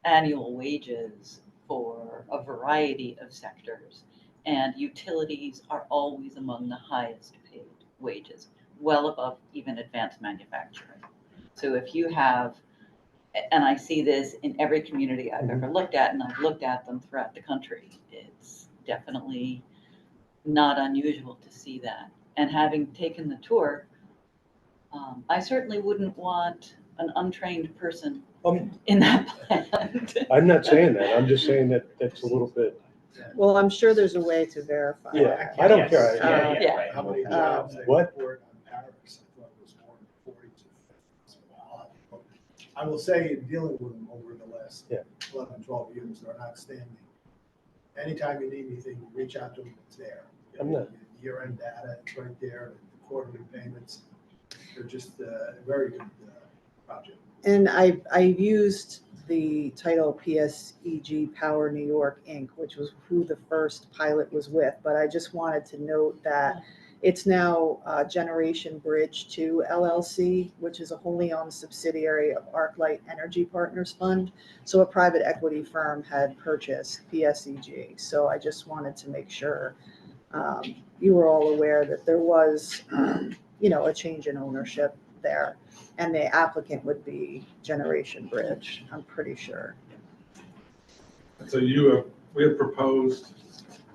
Speaker 1: annual wages for a variety of sectors, and utilities are always among the highest paid wages, well above even advanced manufacturing. So if you have, and I see this in every community I've ever looked at, and I've looked at them throughout the country, it's definitely not unusual to see that. And having taken the tour, I certainly wouldn't want an untrained person in that plant.
Speaker 2: I'm not saying that. I'm just saying that that's a little bit.
Speaker 7: Well, I'm sure there's a way to verify.
Speaker 2: Yeah, I don't care.
Speaker 1: Yeah.
Speaker 3: How many jobs they
Speaker 2: What?
Speaker 3: report on Paris? I thought it was more than 40 to 50. I will say, in dealing with them over the last 11, 12 years, they're outstanding. Anytime you need anything, you reach out to them, it's there.
Speaker 2: I'm not.
Speaker 3: Year-end data, it's right there, the quarterly payments. They're just a very good project.
Speaker 7: And I used the title PSEG Power New York Inc., which was who the first pilot was with. But I just wanted to note that It's now Generation Bridge 2 LLC, which is a wholly owned subsidiary of ArcLight Energy Partners Fund. So a private equity firm had purchased PSEG. So I just wanted to make sure you were all aware that there was, a change in ownership there. And the applicant would be Generation Bridge, I'm pretty sure.
Speaker 10: So we have proposed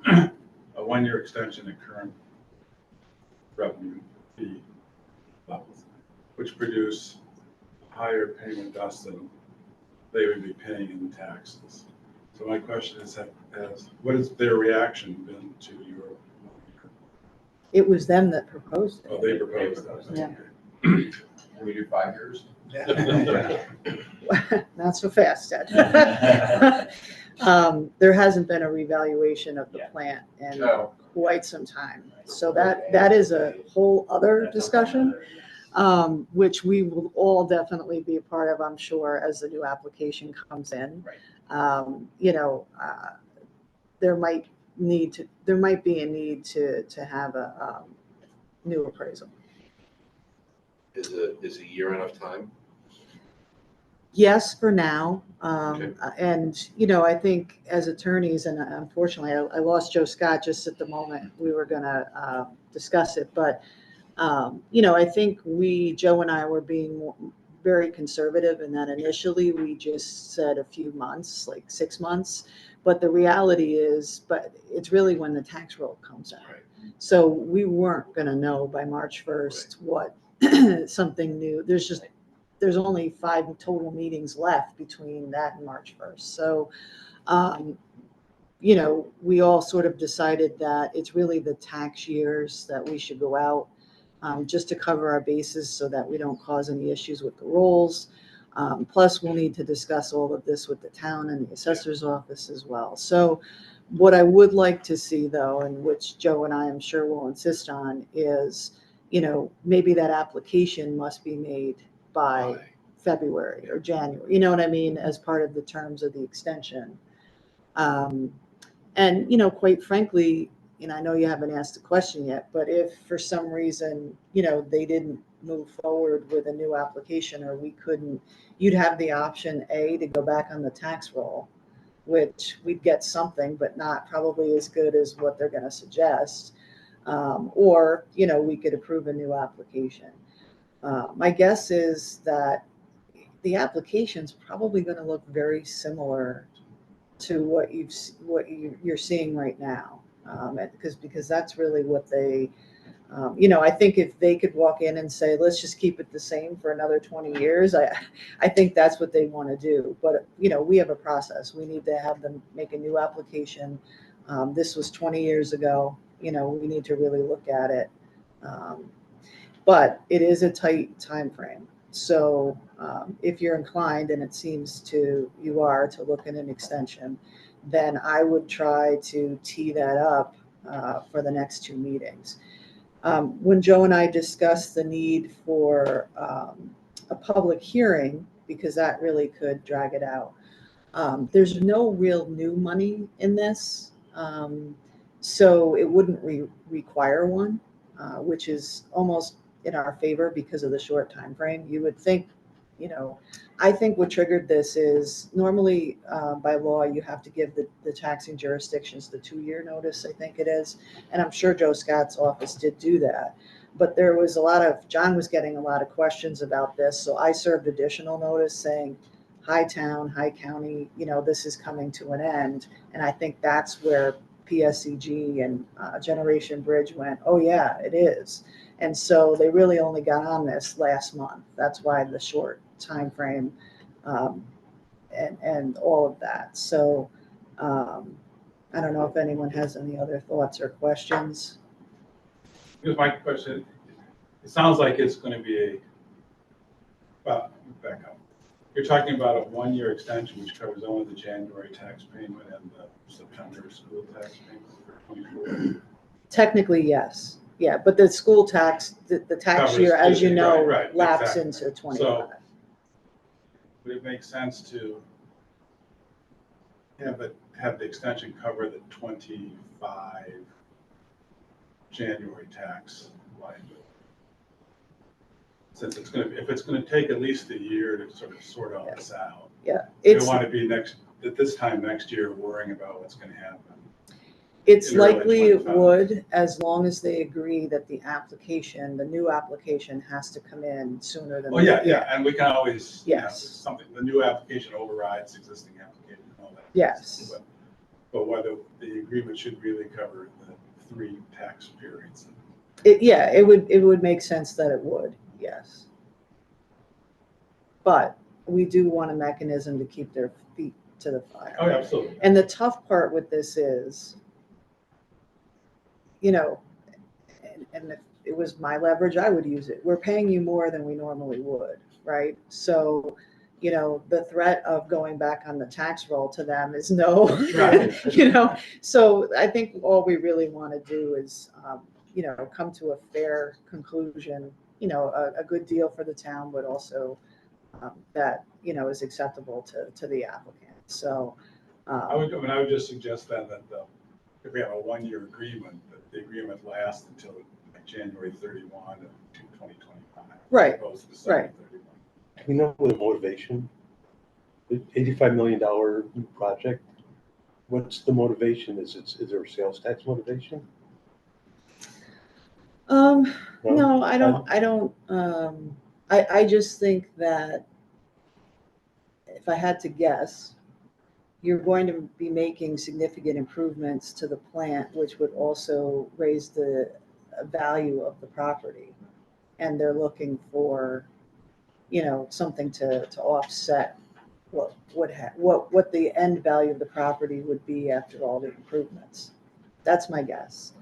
Speaker 10: a 1-year extension at current revenue fee levels, which produce higher payment thus than they would be paying in taxes. So my question is, what has their reaction been to your?
Speaker 7: It was them that proposed
Speaker 10: Oh,
Speaker 7: it.
Speaker 10: they proposed that.
Speaker 7: Yeah.
Speaker 4: Can we do 5 years?
Speaker 7: Not so fast, Ed. There hasn't been a revaluation of the plant in
Speaker 4: No.
Speaker 7: quite some time. So that is a whole other discussion, which we will all definitely be a part of, I'm sure, as the new application comes in.
Speaker 4: Right.
Speaker 7: There might be a need to have a new appraisal.
Speaker 11: Is a year enough time?
Speaker 7: Yes, for now.
Speaker 11: Okay.
Speaker 7: And, I think as attorneys, and unfortunately, I lost Joe Scott just at the moment we were going to discuss it. But, I think Joe and I were being very conservative in that initially we just said a few months, like 6 months. But the reality is, it's really when the tax roll comes out.
Speaker 11: Right.
Speaker 7: So we weren't going to know by March 1st what something new. There's only 5 total meetings left between that and March 1st. So, we all sort of decided that it's really the tax years that we should go out just to cover our bases so that we don't cause any issues with the rolls. Plus, we'll need to discuss all of this with the town and the assessor's office as well. So what I would like to see, though, and which Joe and I am sure will insist on, is, maybe that application must be made by February or January, you know what I mean, as part of the terms of the extension. And, quite frankly, I know you haven't asked the question yet, but if for some reason, they didn't move forward with a new application or we couldn't, you'd have the option A, to go back on the tax roll, which we'd get something, but not probably as good as what they're going to suggest. Or, we could approve a new application. My guess is that the application's probably going to look very similar to what you're seeing right now, because that's really what they, I think if they could walk in and say, let's just keep it the same for another 20 years, I think that's what they want to do. But we have a process. We need to have them make a new application. This was 20 years ago. We need to really look at it. But it is a tight time frame. So if you're inclined, and it seems you are, to look at an extension, then I would try to tee that up for the next 2 meetings. When Joe and I discussed the need for a public hearing, because that really could drag it out, there's no real new money in this. So it wouldn't require one, which is almost in our favor because of the short time frame. You would think, I think what triggered this is normally by law, you have to give the taxing jurisdictions the 2-year notice, I think it is. And I'm sure Joe Scott's office did do that. But there was John was getting a lot of questions about this. So I served additional notice saying, hi town, hi county, this is coming to an end. And I think that's where PSEG and Generation Bridge went, oh yeah, it is. And so they really only got on this last month. That's why the short time frame and all of that. So I don't know if anyone has any other thoughts or questions.
Speaker 10: Here's my question. It sounds like it's going to be back up. You're talking about a 1-year extension, which covers only the January tax payment and the September school tax payment for 24.
Speaker 7: Technically, yes. Yeah, but the school tax, the tax
Speaker 10: Covers
Speaker 7: year, as you
Speaker 10: the-
Speaker 7: know,
Speaker 10: right,
Speaker 7: lapses
Speaker 10: exactly.
Speaker 7: into 25.
Speaker 10: Would it make sense to have the extension cover the 25 January tax liability. Since if it's gonna take at least a year to sort all this out.
Speaker 7: Yeah,
Speaker 10: We
Speaker 7: it's,
Speaker 10: don't want to be at this time next year worrying about what's gonna happen.
Speaker 7: it's
Speaker 10: in early
Speaker 7: likely it
Speaker 10: 25.
Speaker 7: would, as long as they agree that the application, the new application has to come in sooner than.
Speaker 10: Oh, yeah, and we can always,
Speaker 7: Yes.
Speaker 10: something, the new application overrides existing application and all that.
Speaker 7: Yes.
Speaker 10: But whether the agreement should really cover the 3 tax periods.
Speaker 7: Yeah, it would make sense that it would, yes. But we do want a mechanism to keep their feet to the fire.
Speaker 10: Oh, absolutely.
Speaker 7: And the tough part with this is, you know, and if it was my leverage, I would use it. We're paying you more than we normally would, right? So, you know, the threat of going back on the tax roll to them is no,
Speaker 10: Right.
Speaker 7: you know? So I think all we really want to do is, you know, come to a fair conclusion, you know, a good deal for the town, but also that, you know, is acceptable to the applicant. So.
Speaker 10: I would just suggest that if we have a 1-year agreement, that the agreement lasts until like January 31 of 2025.
Speaker 7: Right,
Speaker 10: As opposed to December 31.
Speaker 2: You know, the motivation, the $85 million new project, what's the motivation? Is there a sales tax motivation?
Speaker 7: No, I don't, I just think that if I had to guess, you're going to be making significant improvements to the plant, which would also raise the value of the property. And they're looking for, you know, something to offset what the end value of the property would be after all the improvements. That's my guess.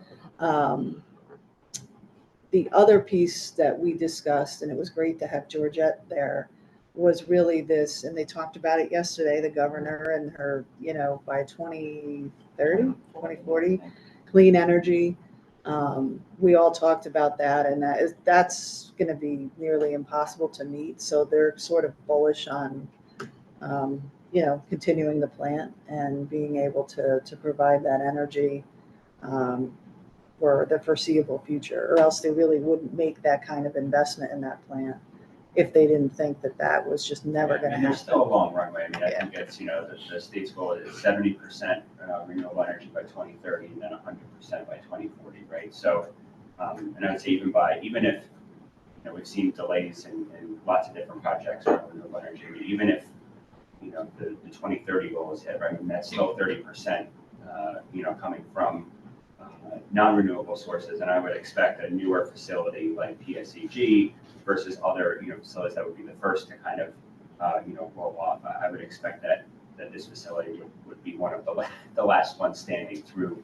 Speaker 7: The other piece that we discussed, and it was great to have Georgette there, was really this, and they talked about it yesterday, the governor and her, you know, by 2030, 2040, clean energy. We all talked about that, and that's going to be nearly impossible to meet. So they're sort of bullish on, you know, continuing the plant and being able to provide that energy for the foreseeable future, or else they really wouldn't make that kind of investment in that plant if they didn't think that that was just never going to happen.
Speaker 8: There's still a long runway. I mean, I think it's, you know, the state's goal is 70% renewable energy by 2030 and then 100% by 2040, right? So, and I would say even if, you know, we've seen delays in lots of different projects around renewable energy, even if, you know, the 2030 goal is hit, right? I mean, that's still 30%, you know, coming from non-renewable sources. And I would expect a newer facility like PSEG versus other, you know, facilities that would be the first to kind of, you know, roll off. I would expect that this facility would be one of the last ones standing through,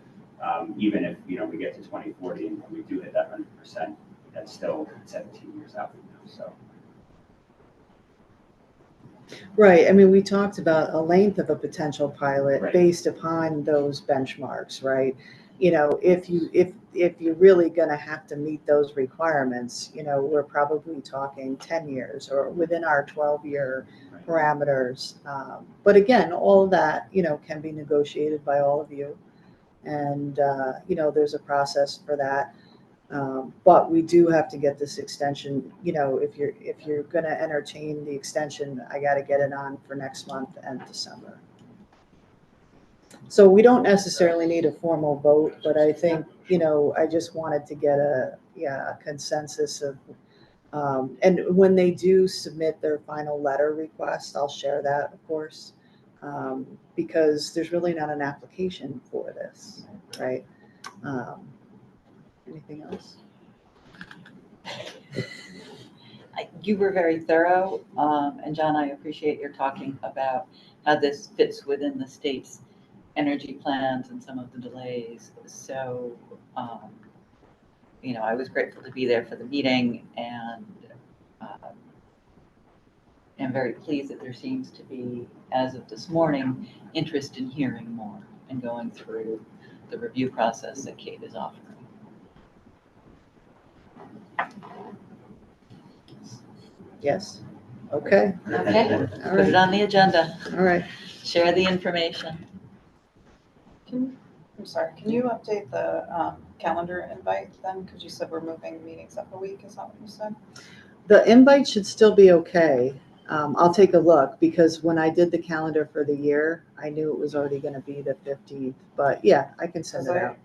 Speaker 8: even if, you know, we get to 2040 and we do hit that 100%, that's still 17 years out from now, so.
Speaker 7: Right. I mean, we talked about a length of a potential pilot
Speaker 8: Right.
Speaker 7: based upon those benchmarks, right? You know, if you're really going to have to meet those requirements, you know, we're probably talking 10 years or within our 12-year parameters. But again, all of that, you know, can be negotiated by all of you. And, you know, there's a process for that. But we do have to get this extension, you know, if you're going to entertain the extension, I got to get it on for next month and December. So we don't necessarily need a formal vote, but I think, you know, I just wanted to get a consensus of, and when they do submit their final letter request, I'll share that, of course, because there's really not an application for this, right? Anything else?
Speaker 1: You were very thorough, and John, I appreciate your talking about how this fits within the state's energy plans and some of the delays. So, you know, I was grateful to be there for the meeting, and am very pleased that there seems to be, as of this morning, interest in hearing more and going through the review process that Kate is offering.
Speaker 7: Yes. Okay.
Speaker 1: Okay,
Speaker 7: All
Speaker 1: put it
Speaker 7: right.
Speaker 1: on the agenda.
Speaker 7: All right.
Speaker 1: Share the information.
Speaker 5: I'm sorry, can you update the calendar invite then? Because you said we're moving meetings up a week, is that what you said?
Speaker 7: The invite should still be okay. I'll take a look because when I did the calendar for the year, I knew it was already gonna be the 15th, but yeah, I can send it out.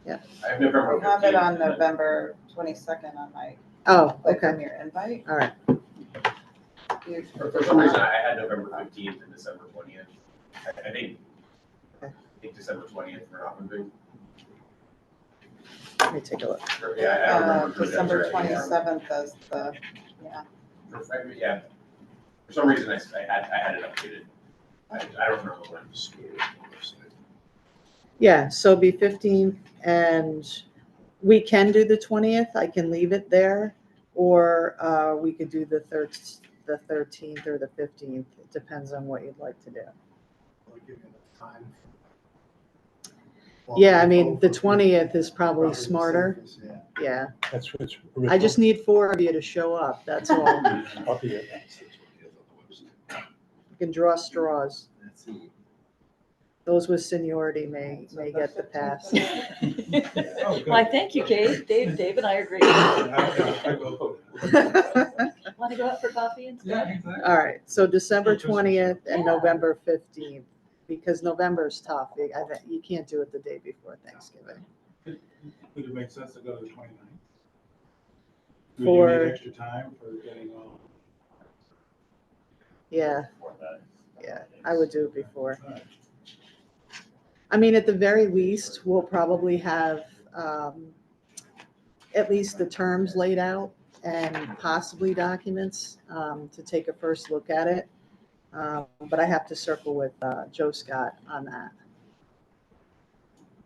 Speaker 4: I have November
Speaker 5: I have it
Speaker 4: 15th,
Speaker 5: on
Speaker 4: and then-
Speaker 5: November 22nd on my,
Speaker 7: Oh,
Speaker 5: like,
Speaker 7: okay,
Speaker 5: from your invite.
Speaker 7: all right.
Speaker 4: For some reason, I had November 15th and December 20th. I think December 20th we're not moving.
Speaker 7: Let me take a look.
Speaker 4: Yeah, I don't remember. who that
Speaker 5: December
Speaker 4: was anymore.
Speaker 5: 27th as the, yeah.
Speaker 4: Yeah, for some reason, I had it updated. I don't remember when.
Speaker 7: Yeah, so be 15th and we can do the 20th. I can leave it there. Or we could do the 13th or the 15th. It depends on what you'd like to do.
Speaker 3: Will it give you enough time?
Speaker 7: Yeah, I mean, the 20th is probably
Speaker 3: Probably the
Speaker 7: smarter.
Speaker 3: safest, yeah.
Speaker 7: Yeah,
Speaker 2: That's what's.
Speaker 7: I just need 4 of you to show up, that's all.
Speaker 2: I'll be here.
Speaker 7: You can draw straws.
Speaker 3: That's it.
Speaker 7: Those with seniority may get the pass.
Speaker 10: Oh, good.
Speaker 1: Why, thank you, Kate. Dave and I agree.
Speaker 10: I go.
Speaker 1: Want to go out for coffee
Speaker 10: Yeah,
Speaker 1: instead?
Speaker 10: exactly.
Speaker 7: All right, so December 20th and November 15th, because November's tough. You can't do it the day before Thanksgiving.
Speaker 10: Would it make sense to go to the 29th? Would you
Speaker 7: For-
Speaker 10: need extra time for getting all?
Speaker 7: Yeah,
Speaker 8: For that.
Speaker 7: yeah, I would do it before. I mean, at the very least, we'll probably have at least the terms laid out and possibly documents to take a first look at it. But I have to circle with Joe Scott on that.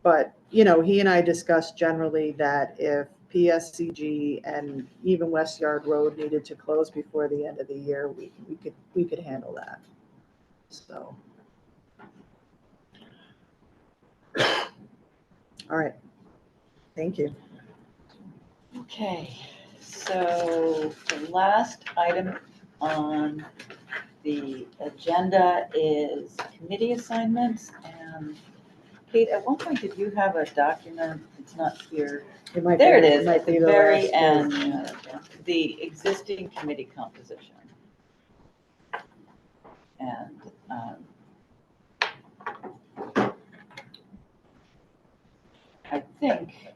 Speaker 7: But, he and I discussed generally that if PSCG and even West Yard Road needed to close before the end of the year, we could handle that. So. All right. Thank you.
Speaker 1: Okay, so the last item on the agenda is committee assignments. And Kate, at one point, did you have a document? It's not here.
Speaker 7: It might
Speaker 1: There
Speaker 7: be-
Speaker 1: it is,
Speaker 7: might
Speaker 1: at
Speaker 7: be
Speaker 1: the very
Speaker 7: last
Speaker 1: end,
Speaker 7: page.
Speaker 1: the existing committee composition. And I think,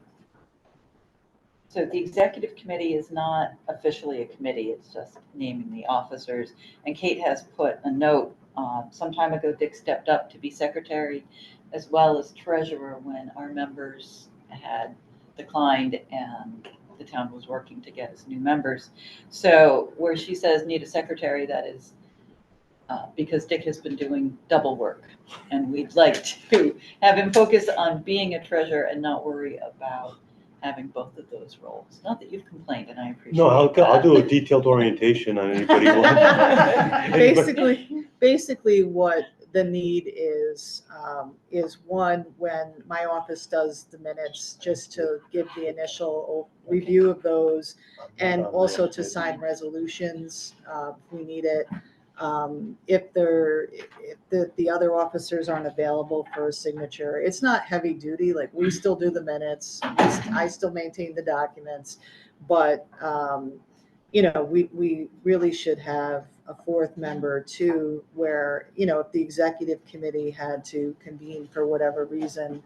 Speaker 1: so the executive committee is not officially a committee, it's just naming the officers. And Kate has put a note, some time ago, Dick stepped up to be secretary as well as treasurer when our members had declined and the town was working to get us new members. So where she says need a secretary, that is because Dick has been doing double work. And we'd like to have him focus on being a treasurer and not worry about having both of those roles. Not that you've complained, and I appreciate
Speaker 2: No,
Speaker 1: that.
Speaker 2: I'll do a detailed orientation on anybody.
Speaker 7: Basically what the need is one, when my office does the minutes, just to give the initial review of those and also to sign resolutions if we need it. If the other officers aren't available for a signature, it's not heavy duty, like we still do the minutes, I still maintain the documents, but we really should have a 4th member too, where, if the executive committee had to convene for whatever reason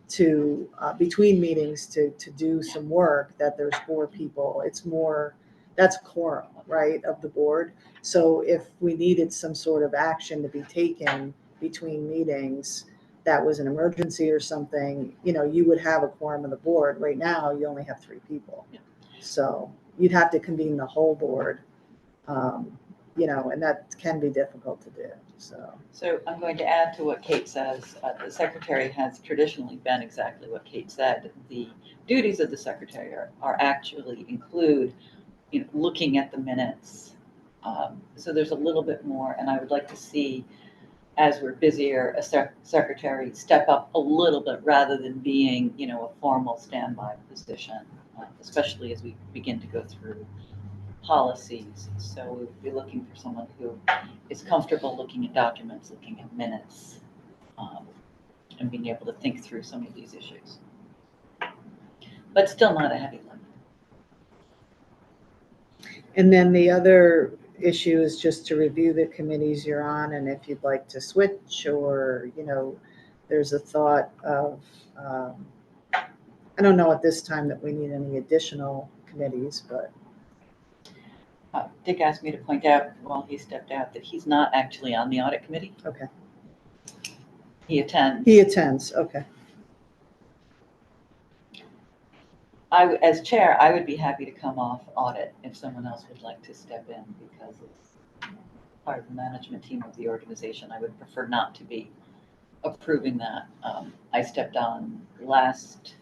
Speaker 7: to, between meetings to do some work, that there's 4 people, that's quorum, right, of the board. So if we needed some sort of action to be taken between meetings, that was an emergency or something, you would have a quorum of the board. Right now, you only have 3 people. So you'd have to convene the whole board, and that can be difficult to do, so.
Speaker 1: So I'm going to add to what Kate says. The secretary has traditionally been exactly what Kate said. The duties of the secretary are actually include, looking at the minutes. So there's a little bit more, and I would like to see, as we're busier, a secretary step up a little bit rather than being, a formal standby position, especially as we begin to go through policies. So we would be looking for someone who is comfortable looking at documents, looking at minutes, and being able to think through some of these issues. but still not a heavy limit.
Speaker 7: And then the other issue is just to review the committees you're on, and if you'd like to switch, or, there's a thought of, I don't know at this time that we need any additional committees, but
Speaker 1: Dick asked me to point out while he stepped out that he's not actually on the audit committee.
Speaker 7: okay.
Speaker 1: He attends.
Speaker 7: He attends, okay.
Speaker 1: As chair, I would be happy to come off audit if someone else would like to step in, because it's part of the management team of the organization. I would prefer not to be approving that. I stepped on last,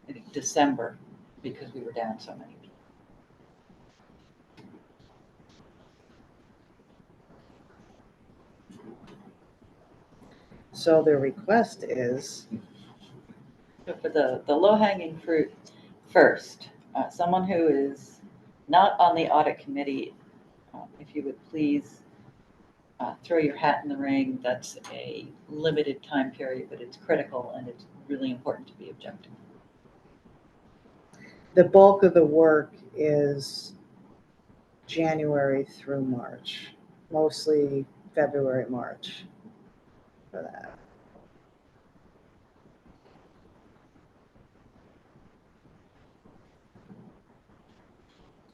Speaker 1: I think, December, because we were down so many people.
Speaker 7: So the request is,
Speaker 1: So for the low-hanging fruit first, someone who is not on the audit committee, if you would please throw your hat in the ring. That's a limited time period, but it's critical and it's really important to be objective.
Speaker 7: the bulk of the work is January through March, mostly February, March for that.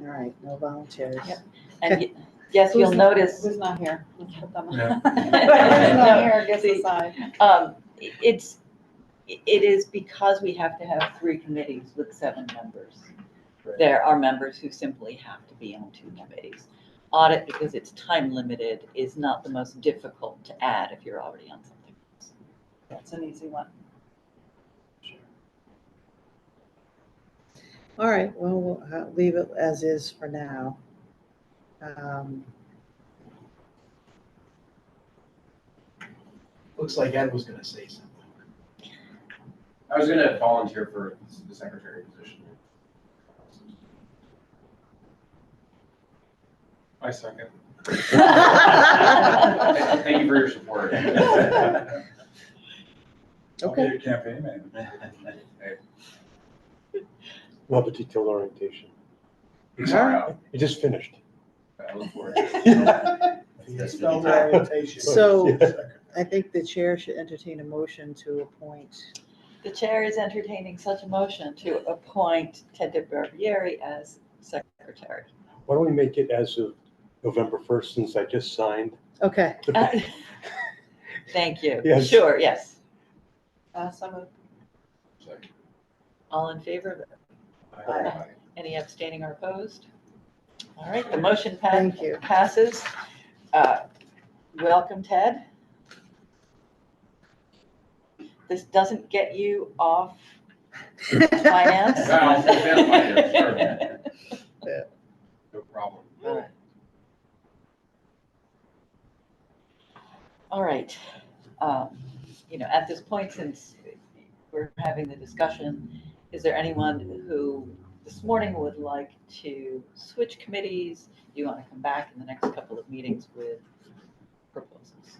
Speaker 7: All right, no volunteers.
Speaker 1: Yep. And yes, you'll notice.
Speaker 5: Who's not here? Let's put them on.
Speaker 10: Yeah.
Speaker 5: Who's not here gets
Speaker 1: See,
Speaker 5: assigned.
Speaker 1: It is because we have to have 3 committees with 7 members. There are members who simply have to be on 2 committees. Audit, because it's time limited, is not the most difficult to add if you're already on something else.
Speaker 5: That's an easy one.
Speaker 7: All right, well, we'll leave it as is for now.
Speaker 9: Looks like Ed was gonna say something.
Speaker 4: I was gonna volunteer for the secretary position.
Speaker 10: I second.
Speaker 4: Thank you for your support.
Speaker 10: I'll be
Speaker 7: Okay.
Speaker 10: a campaign man.
Speaker 2: Love a detailed orientation.
Speaker 4: Sorry,
Speaker 2: You just finished.
Speaker 4: I look forward to it.
Speaker 3: Spelled orientation.
Speaker 7: So-
Speaker 2: Yeah.
Speaker 7: I think the chair should entertain a motion to appoint.
Speaker 1: The chair is entertaining such a motion to appoint Ted DeBarbieri as secretary.
Speaker 2: Why don't we make it as of November 1st, since I just signed?
Speaker 7: Okay,
Speaker 1: Thank you.
Speaker 2: Yes.
Speaker 1: Sure, yes.
Speaker 5: So
Speaker 1: All in favor of it?
Speaker 3: Aye.
Speaker 1: Any abstaining or opposed? All right, the motion
Speaker 7: Thank you.
Speaker 1: passes. Welcome, Ted. This doesn't get you off finance.
Speaker 4: I'll identify it, sure. No problem.
Speaker 1: All right. At this point, since we're having the discussion, is there anyone who this morning would like to switch committees? Do you want to come back in the next couple of meetings with proposals?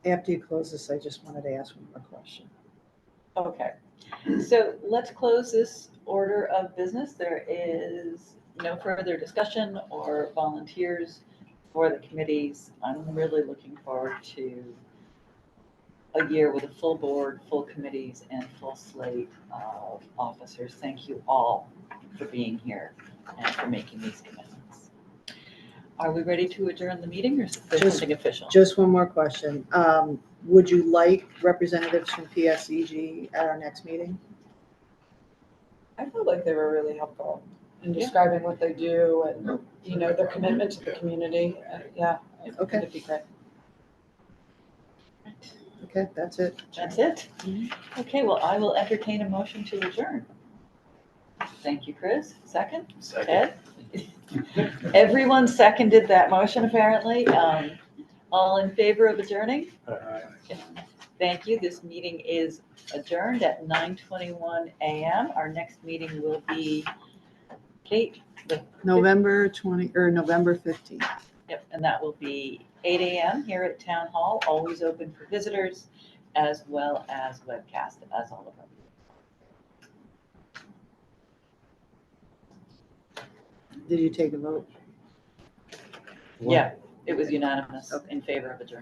Speaker 7: after you close this, I just wanted to ask one more question.
Speaker 1: Okay, so let's close this order of business. There is no further discussion or volunteers for the committees. I'm really looking forward to a year with a full board, full committees, and full slate of officers. Thank you all for being here and for making these commitments. Are we ready to adjourn the meeting, or is there
Speaker 7: Just-
Speaker 1: something official?
Speaker 7: Just one more question. Would you like representatives from PSEG at our next meeting?
Speaker 5: I felt like they were really helpful in
Speaker 1: Yeah.
Speaker 5: describing what they do and, their commitment to the community. Yeah, I think
Speaker 7: Okay.
Speaker 5: it'd be great.
Speaker 7: Okay, that's it.
Speaker 1: That's it? Okay, well, I will entertain a motion to adjourn. Thank you, Chris. Second? Ed? Everyone seconded that motion, apparently. All in favor of adjourning? Thank you. This meeting is adjourned at 9:21 a.m. Our next meeting will be, Kate,
Speaker 7: November 15th.
Speaker 1: yep, and that will be 8 a.m. here at Town Hall, always open for visitors as well as webcast, as all of them.
Speaker 7: Did you take a vote?
Speaker 1: Yeah, it was unanimous in favor of adjournment.